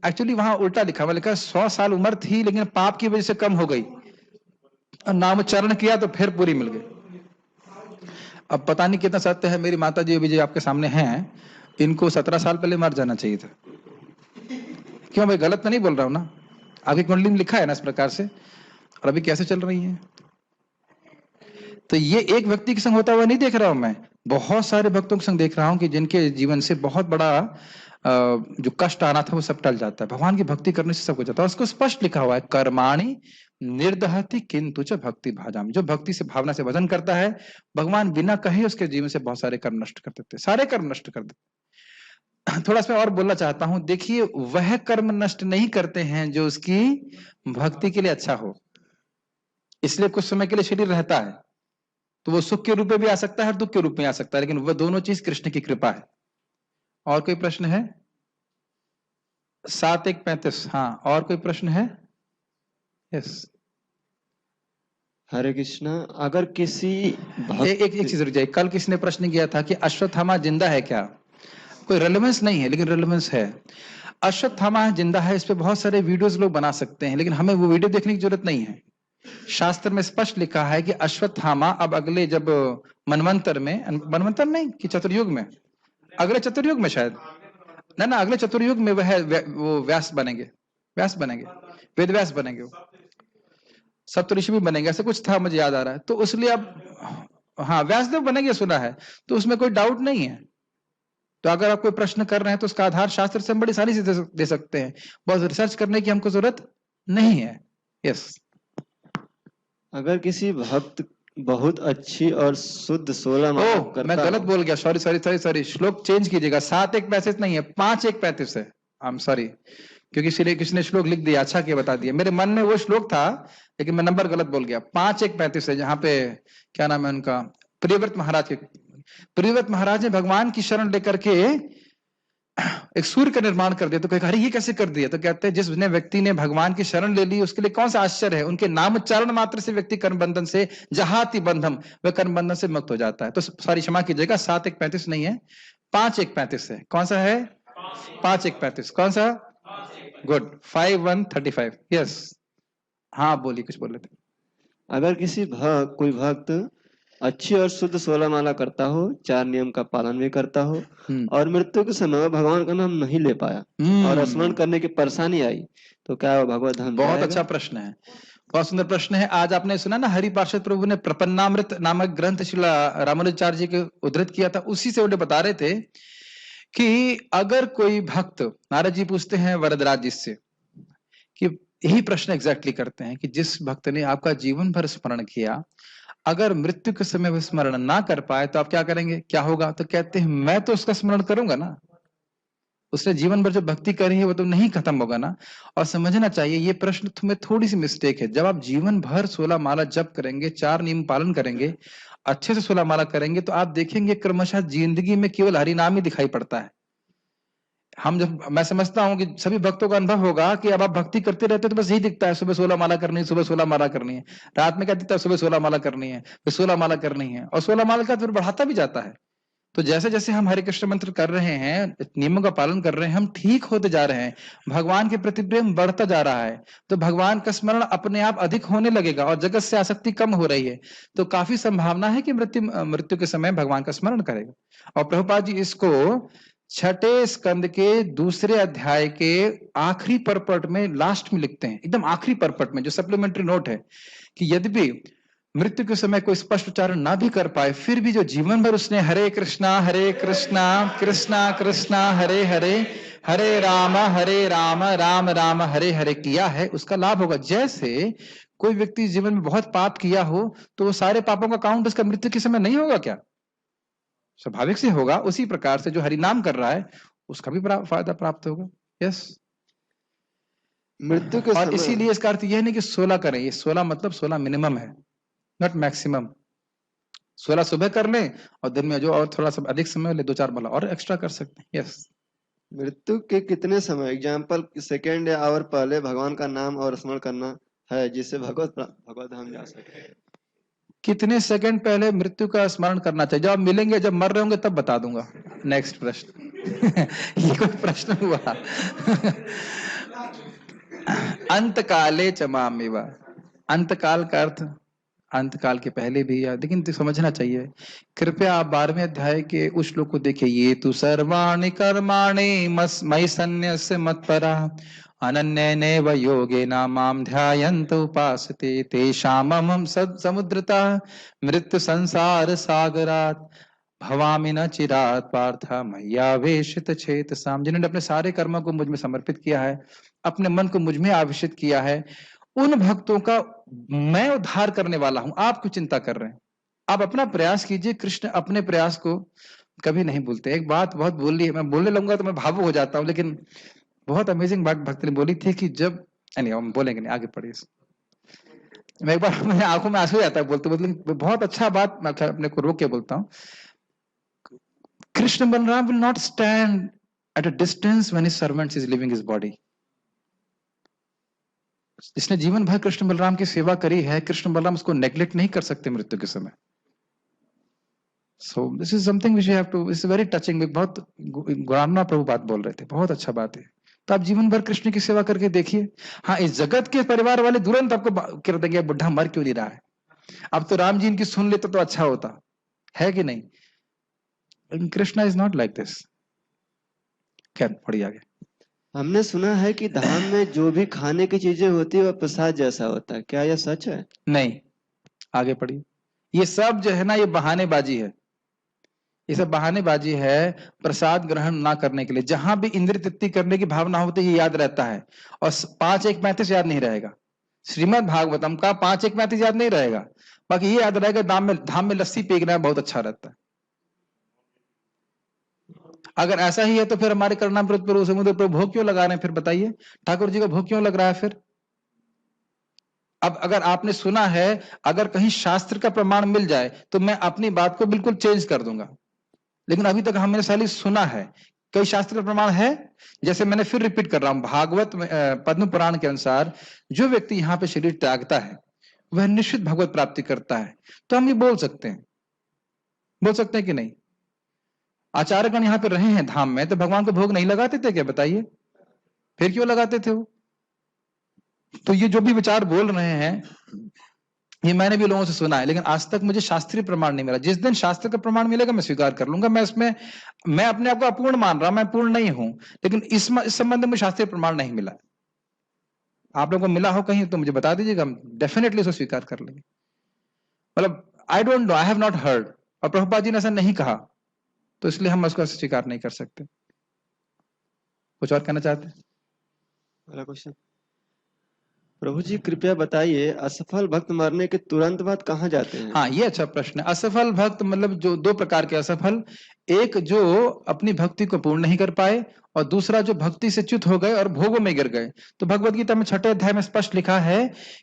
एक्चुअली वहां उल्टा लिखा हुआ, लिखा 100 साल उम्र थी लेकिन पाप की वजह से कम हो गई, और नाम उच्चारण किया तो फिर पूरी मिल गई। अब पता नहीं कितना सत्य है। मेरी माता जी अभी जो आपके सामने हैं, इनको 17 साल पहले मर जाना चाहिए था। क्यों भाई, गलत तो नहीं बोल रहा हूं ना? आपकी कुंडली में लिखा है ना इस प्रकार से, और अभी कैसे चल रही है। तो ये एक व्यक्ति के संग होता हुआ नहीं देख रहा हूं मैं, बहुत सारे भक्तों के संग देख रहा हूं कि जिनके जीवन से बहुत बड़ा जो कष्ट आना था वो सब टल जाता है। भगवान की भक्ति करने से सब हो जाता है। उसको स्पष्ट लिखा हुआ है, कर्माणि निर्दहति किंतु च भक्ति भाजाम। जो भक्ति से भावना से भजन करता है, भगवान बिना कहे उसके जीवन से बहुत सारे कर्म नष्ट कर देते, सारे कर्म नष्ट कर देते। थोड़ा सा और बोलना चाहता हूं, देखिए वह कर्म नष्ट नहीं करते हैं जो उसकी भक्ति के लिए अच्छा हो। इसलिए कुछ समय के लिए शरीर रहता है, तो वो सुख के रूप में भी आ सकता है और दुख के रूप में आ सकता है, लेकिन वह दोनों चीज कृष्ण की कृपा है। और कोई प्रश्न है? 7:1:35। हाँ, और कोई प्रश्न है? यस। हरे कृष्णा, अगर किसी एक चीज रुक जाए, कल किसी ने प्रश्न किया था कि अश्वत्थामा जिंदा है क्या? कोई रेलेवेंस नहीं है, लेकिन रेलेवेंस है। अश्वत्थामा जिंदा है, इस पे बहुत सारे वीडियोस लोग बना सकते हैं, लेकिन हमें वो वीडियो देखने की जरूरत नहीं है। शास्त्र में स्पष्ट लिखा है कि अश्वत्थामा अब अगले जब मनवंतर नहीं कि चतुर्युग में, अगले चतुर्युग में शायद ना अगले चतुर्युग में वो व्यास बनेंगे, वेद व्यास बनेंगे, वो सप्तऋषि भी बनेंगे, ऐसा कुछ था मुझे याद आ रहा है। तो इसलिए अब हाँ व्यासदेव बनेंगे सुना है, तो उसमें कोई डाउट नहीं है। तो अगर आप कोई प्रश्न कर रहे हैं तो उसका आधार शास्त्र से हम बड़ी आसानी से दे सकते हैं, बहुत रिसर्च करने की हमको जरूरत नहीं है। यस। अगर किसी भक्त बहुत अच्छी और शुद्ध 16 माला करता, मैं गलत बोल गया, सॉरी, श्लोक चेंज कीजिएगा। 7:1:35 नहीं है, 5:1:35 है। आई एम सॉरी, क्योंकि श्री कृष्ण ने श्लोक लिख दिया, अच्छा किया बता दिया, मेरे मन में वो श्लोक था लेकिन मैं नंबर गलत बोल गया। 5:1:35 है, जहां पे क्या नाम है उनका, प्रियव्रत महाराज के। प्रियव्रत महाराज ने भगवान की शरण लेकर के एक सूर्य का निर्माण कर दिया। तो कहे अरे ये कैसे कर दिया? तो कहते हैं जिसने व्यक्ति ने भगवान की शरण ले ली उसके लिए कौन सा आश्चर्य है, उनके नाम उच्चारण मात्र से व्यक्ति कर्म बंधन से जहाति बंधम, वह कर्म बंधन से मुक्त हो जाता है। तो सॉरी, क्षमा कीजिएगा, 7:1:35 नहीं है, 5:1:35 है। कौन सा है? 5:1:35। कौन सा? गुड, 5:1:35। यस। हाँ बोलिए, कुछ बोल रहे थे। अगर कोई भक्त अच्छी और शुद्ध 16 माला करता हो, 4 नियम का पालन भी करता हो, और मृत्यु के समय भगवान का नाम नहीं ले पाया और स्मरण करने की परेशानी आई, तो क्या वो भगवत धाम बहुत जाएगा? अच्छा प्रश्न है, बहुत सुंदर प्रश्न है। आज आपने सुना ना, हरि पार्षद प्रभु ने प्रपन्नामृत नामक ग्रंथ शिला रामानुजाचार्य जी के उद्धृत किया था, उसी से उन्हें बता रहे थे कि अगर कोई भक्त, नारद जी पूछते हैं वरदराज जी से कि यही प्रश्न एग्जैक्टली करते हैं कि जिस भक्त ने आपका जीवन भर स्मरण किया, अगर मृत्यु के समय वह स्मरण ना कर पाए तो आप क्या करेंगे, क्या होगा? तो कहते हैं मैं तो उसका स्मरण करूंगा ना, उसने जीवन भर जो भक्ति करी है वो तो नहीं खत्म होगा ना। और समझना चाहिए ये प्रश्न में थोड़ी सी मिस्टेक है। जब आप जीवन भर 16 माला जप करेंगे, 4 नियम पालन करेंगे, अच्छे से 16 माला करेंगे, तो आप देखेंगे क्रमशः जिंदगी में केवल हरिनाम ही दिखाई पड़ता है। मैं समझता हूं कि सभी भक्तों का अनुभव होगा कि अब आप भक्ति करते रहते तो बस यही दिखता है, सुबह 16 माला करनी है, सुबह 16 माला करनी है। रात में क्या दिखता है? सुबह 16 माला करनी है, फिर 16 माला करनी है, और 16 माला का फिर बढ़ाता भी जाता है। तो जैसे जैसे हम हरे कृष्ण मंत्र कर रहे हैं, नियमों का पालन कर रहे हैं, हम ठीक होते जा रहे हैं, भगवान के प्रति प्रेम बढ़ता जा रहा है, तो भगवान का स्मरण अपने आप अधिक होने लगेगा और जगत से आसक्ति कम हो रही है। तो काफी संभावना है कि मृत्यु के समय भगवान का स्मरण करेगा। और प्रभुपाद जी इसको 6ठे स्कंद के 2 अध्याय के आखिरी परपट में, लास्ट में लिखते हैं, एकदम आखिरी परपट में, जो सप्लीमेंट्री नोट है, कि यद्यपि मृत्यु के समय कोई स्पष्ट उच्चारण ना भी कर पाए, फिर भी जो जीवन भर उसने हरे कृष्णा कृष्णा कृष्णा हरे हरे, हरे राम राम राम हरे हरे किया है, उसका लाभ होगा। जैसे कोई व्यक्ति जीवन में बहुत पाप किया हो तो वो सारे पापों का काउंट उसका मृत्यु के समय नहीं होगा क्या? स्वाभाविक से होगा। उसी प्रकार से जो हरिनाम कर रहा है उसका भी फायदा प्राप्त होगा। यस। मृत्यु के और समय इसीलिए इसका अर्थ यह नहीं कि 16 करें, ये 16 मतलब 16 मिनिमम है, नॉट मैक्सिमम। 16 सुबह कर लें और दिन में जो और थोड़ा सा अधिक समय ले, 2-4 माला और एक्स्ट्रा कर सकते हैं। यस। मृत्यु के कितने समय, एग्जाम्पल सेकेंड या आवर पहले भगवान का नाम और स्मरण करना है जिससे भगवत धाम जा सके? कितने सेकंड पहले मृत्यु का स्मरण करना चाहिए? जब आप मिलेंगे, जब मर रहे होंगे तब बता दूंगा। नेक्स्ट प्रश्न। ये कोई प्रश्न हुआ? अंत काले चमामिवा, अंत काल का अर्थ अंत काल के पहले भी, या लेकिन तो समझना चाहिए। कृपया आप 12वें अध्याय के उस श्लोक को देखिए, ये तु सर्वाणि कर्माणि मयि सन्न्यस्य मत्परा अनन्येनैव योगेन मां ध्यायन्त उपासते तेषामहं समुद्रतः मृत्यु संसार सागरात्। भवामि न चिरात पार्थ मय्यावेशित चेतसाम, जिन्होंने अपने सारे कर्मों को मुझ में समर्पित किया है, अपने मन को मुझ में आवेशित किया है, उन भक्तों का मैं उद्धार करने वाला हूं। आप क्यों चिंता कर रहे हैं? आप अपना प्रयास कीजिए। कृष्ण अपने प्रयास को कभी नहीं भूलते। एक बात बहुत बोल ली है, मैं बोलने लगूंगा तो मैं भावुक हो जाता हूं, लेकिन बहुत अमेजिंग बात भक्त ने बोली थी कि जब हम बोलेंगे नहीं, आगे पढ़िए। मैं एक बार मेरे आंखों में आंसू आता है बोलते बोलते, बहुत अच्छा बात मैं अपने को रोक के बोलता हूँ। Krishna Balram will not stand at a distance when his servant is leaving his body. जिसने जीवन भर कृष्ण बलराम की सेवा करी है, कृष्ण बलराम उसको नेग्लेक्ट नहीं कर सकते मृत्यु के समय। So this is something which you have to, it's very touching। बहुत गुणात्मा प्रभु बात बोल रहे थे, बहुत अच्छा बात है। तो आप जीवन भर कृष्ण की सेवा करके देखिए। हाँ, इस जगत के परिवार वाले तुरंत आपको कह देंगे बुढ़ा मर क्यों नहीं रहा है। अब तो राम जी इनकी सुन लेते तो अच्छा होता है कि नहीं। Krishna is not like this. क्या पढ़िए आगे। हमने सुना है कि धाम में जो भी खाने की चीजें होती है वह प्रसाद जैसा होता है, क्या यह सच है? नहीं, आगे पढ़िए। ये सब जो है ना, ये बहानेबाजी है। ये सब बहानेबाजी है प्रसाद ग्रहण ना करने के लिए। जहां भी इंद्रिय तृप्ति करने की भावना होती है, ये याद रहता है, और 5:1:35 याद नहीं रहेगा। श्रीमद् भागवतम का 5:1:35 याद नहीं रहेगा, बाकी ये याद रहेगा धाम में लस्सी पीना बहुत अच्छा रहता है। अगर ऐसा ही है तो फिर हमारे करणामृत पर समुद्र पर भोग क्यों लगा रहे हैं? फिर बताइए, ठाकुर जी को भोग क्यों लग रहा है फिर? अब अगर आपने सुना है, अगर कहीं शास्त्र का प्रमाण मिल जाए तो मैं अपनी बात को बिल्कुल चेंज कर दूंगा, लेकिन अभी तक हमने साली सुना है। कई शास्त्र का प्रमाण है, जैसे मैंने फिर रिपीट कर रहा हूं, भागवत पद्म पुराण के अनुसार जो व्यक्ति यहाँ पे शरीर त्यागता है वह निश्चित भगवत प्राप्ति करता है। तो हम ये बोल सकते हैं कि नहीं? आचार्यगण यहाँ पे रहे हैं धाम में, तो भगवान को भोग नहीं लगाते थे क्या? बताइए, फिर क्यों लगाते थे वो? तो ये जो भी विचार बोल रहे हैं, ये मैंने भी लोगों से सुना है, लेकिन आज तक मुझे शास्त्रीय प्रमाण नहीं मिला। जिस दिन शास्त्र का प्रमाण मिलेगा मैं स्वीकार कर लूंगा। मैं अपने आप को अपूर्ण मान रहा हूं, मैं पूर्ण नहीं हूं, लेकिन इस संबंध में शास्त्रीय प्रमाण नहीं मिला। आप लोगों को मिला हो कहीं तो मुझे बता दीजिएगा, हम डेफिनेटली उसको स्वीकार कर लेंगे। मतलब I don't know, I have not heard, और प्रभुपाद जी ने ऐसा नहीं कहा, तो इसलिए हम उसको स्वीकार नहीं कर सकते। कुछ और कहना चाहते हैं? अगला क्वेश्चन। प्रभु जी कृपया बताइए, असफल भक्त मरने के तुरंत बाद कहाँ जाते हैं? हाँ, ये अच्छा प्रश्न है। असफल भक्त मतलब जो दो प्रकार के असफल, एक जो अपनी भक्ति को पूर्ण नहीं कर पाए, और दूसरा जो भक्ति से च्युत हो गए और भोगों में गिर गए। तो भगवत गीता में 6वें अध्याय में स्पष्ट लिखा है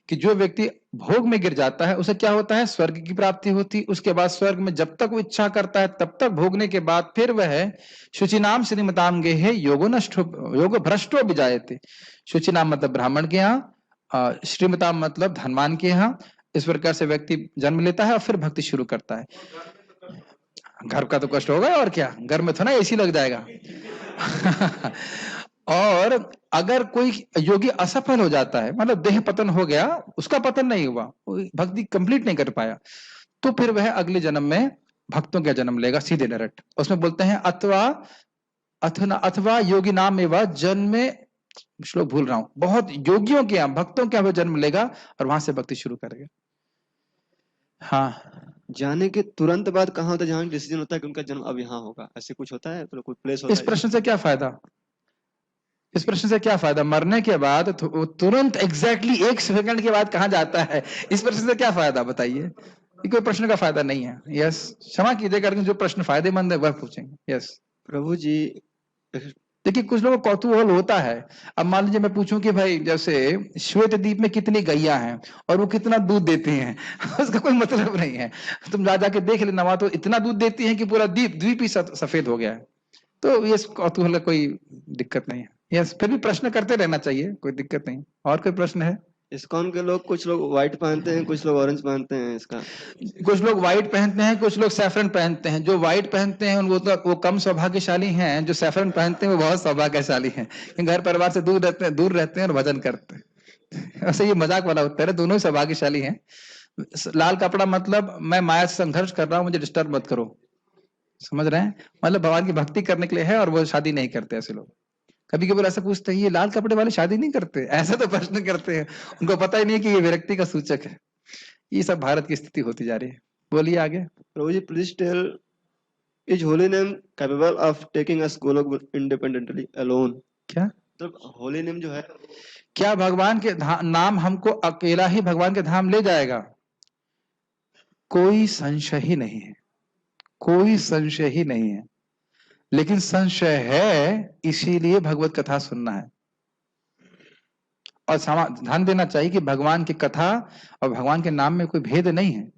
कि जो व्यक्ति भोग में गिर जाता है उसे क्या होता है? स्वर्ग की प्राप्ति होती। उसके बाद स्वर्ग में जब तक वो इच्छा करता है तब तक भोगने के बाद फिर वह शुचिनाम श्रीमताम गेहे योग भ्रष्टो विजायते। शुचिनाम मतलब ब्राह्मण के यहाँ, श्रीमताम मतलब धनवान के यहाँ। इस प्रकार से व्यक्ति जन्म लेता है और फिर भक्ति शुरू करता है। घर का तो कष्ट होगा, और क्या, घर में थोड़ा एसी लग जाएगा। और अगर कोई योगी असफल हो जाता है, मतलब देह पतन हो गया, उसका पतन नहीं हुआ, भक्ति कंप्लीट नहीं कर पाया, तो फिर वह अगले जन्म में भक्तों का जन्म लेगा, सीधे डायरेक्ट। उसमें बोलते हैं अथवा योगी नाम एवं जन्म में, श्लोक भूल रहा हूं, बहुत योगियों के यहाँ, भक्तों के यहाँ जन्म लेगा और वहां से भक्ति शुरू करेगा। हाँ, जाने के तुरंत बाद कहाँ होता है जहाँ डिसीजन होता है कि उनका जन्म अब यहाँ होगा, ऐसे कुछ होता है? तो कोई प्लेस होता इस प्रश्न से क्या फायदा? इस प्रश्न से क्या फायदा? मरने के बाद तुरंत एग्जैक्टली 1 सेकंड के बाद कहाँ जाता है? इस प्रश्न से क्या फायदा बताइए? कोई प्रश्न का फायदा नहीं है। यस, क्षमा कीजिएगा, जो प्रश्न फायदेमंद है वह पूछेंगे। यस प्रभु जी। देखिए, कुछ लोगों को कौतूहल होता है। अब मान लीजिए मैं पूछूं कि भाई जैसे श्वेत द्वीप में कितनी गैया हैं और वो कितना दूध देती हैं, उसका कोई मतलब नहीं है। तुम जा जाके देख लेना, वहां तो इतना दूध देती हैं कि पूरा द्वीप ही सफेद हो गया है। तो ये कौतूहल कोई दिक्कत नहीं है। यस, फिर भी प्रश्न करते रहना चाहिए, कोई दिक्कत नहीं। और कोई प्रश्न है? इस्कॉन के लोग, कुछ लोग व्हाइट पहनते हैं, कुछ लोग ऑरेंज पहनते हैं। इसका कुछ लोग व्हाइट पहनते हैं, कुछ लोग सैफरन पहनते हैं। जो व्हाइट पहनते हैं वो कम सौभाग्यशाली हैं, जो सैफरन पहनते हैं वो बहुत सौभाग्यशाली हैं, घर परिवार से दूर रहते हैं और भजन करते हैं। वैसे ये मजाक वाला उत्तर है, दोनों ही सौभाग्यशाली हैं। लाल कपड़ा मतलब मैं माया से संघर्ष कर रहा हूं, मुझे डिस्टर्ब मत करो, समझ रहे हैं? मतलब भगवान की भक्ति करने के लिए है, और वो शादी नहीं करते। ऐसे लोग कभी कभी ऐसा पूछते हैं, ये लाल कपड़े वाले शादी नहीं करते? ऐसा तो प्रश्न करते हैं, उनको पता ही नहीं कि ये विरक्ति का सूचक है। ये सब भारत की स्थिति होती जा रही है। बोलिए आगे। Prabhu ji please tell is holy name capable of taking us Golok independently alone? क्या तो होली नेम जो है, क्या भगवान के नाम हमको अकेला ही भगवान के धाम ले जाएगा? कोई संशय ही नहीं है, कोई संशय ही नहीं है। लेकिन संशय है, इसीलिए भगवत कथा सुनना है। और ध्यान देना चाहिए कि भगवान की कथा और भगवान के नाम में कोई भेद नहीं है।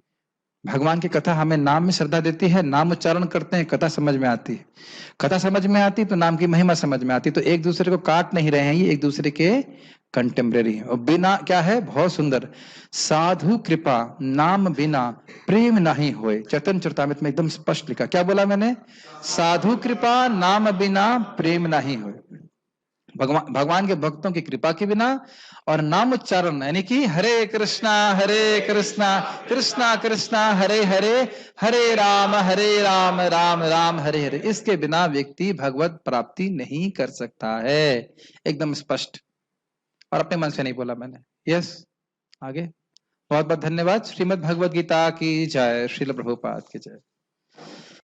भगवान की कथा हमें नाम में श्रद्धा देती है, नाम उच्चारण करते हैं, कथा समझ में आती है। कथा समझ में आती तो नाम की महिमा समझ में आती। तो एक दूसरे को काट नहीं रहे हैं, ये एक दूसरे के कंटेम्परेरी है। और बिना क्या है, बहुत सुंदर, साधु कृपा नाम बिना प्रेम नहीं होए। चैतन्य चरितामृत में एकदम स्पष्ट लिखा। क्या बोला मैंने? साधु कृपा नाम बिना प्रेम नहीं होए। भगवान के भक्तों की कृपा के बिना और नाम उच्चारण, यानी कि हरे कृष्णा कृष्णा कृष्णा हरे हरे, हरे राम राम राम हरे हरे, इसके बिना व्यक्ति भगवत प्राप्ति नहीं कर सकता है। एकदम स्पष्ट, और अपने मन से नहीं बोला मैंने। यस, आगे। बहुत बहुत धन्यवाद। श्रीमद् भगवद गीता की जय। श्रील प्रभुपाद की जय।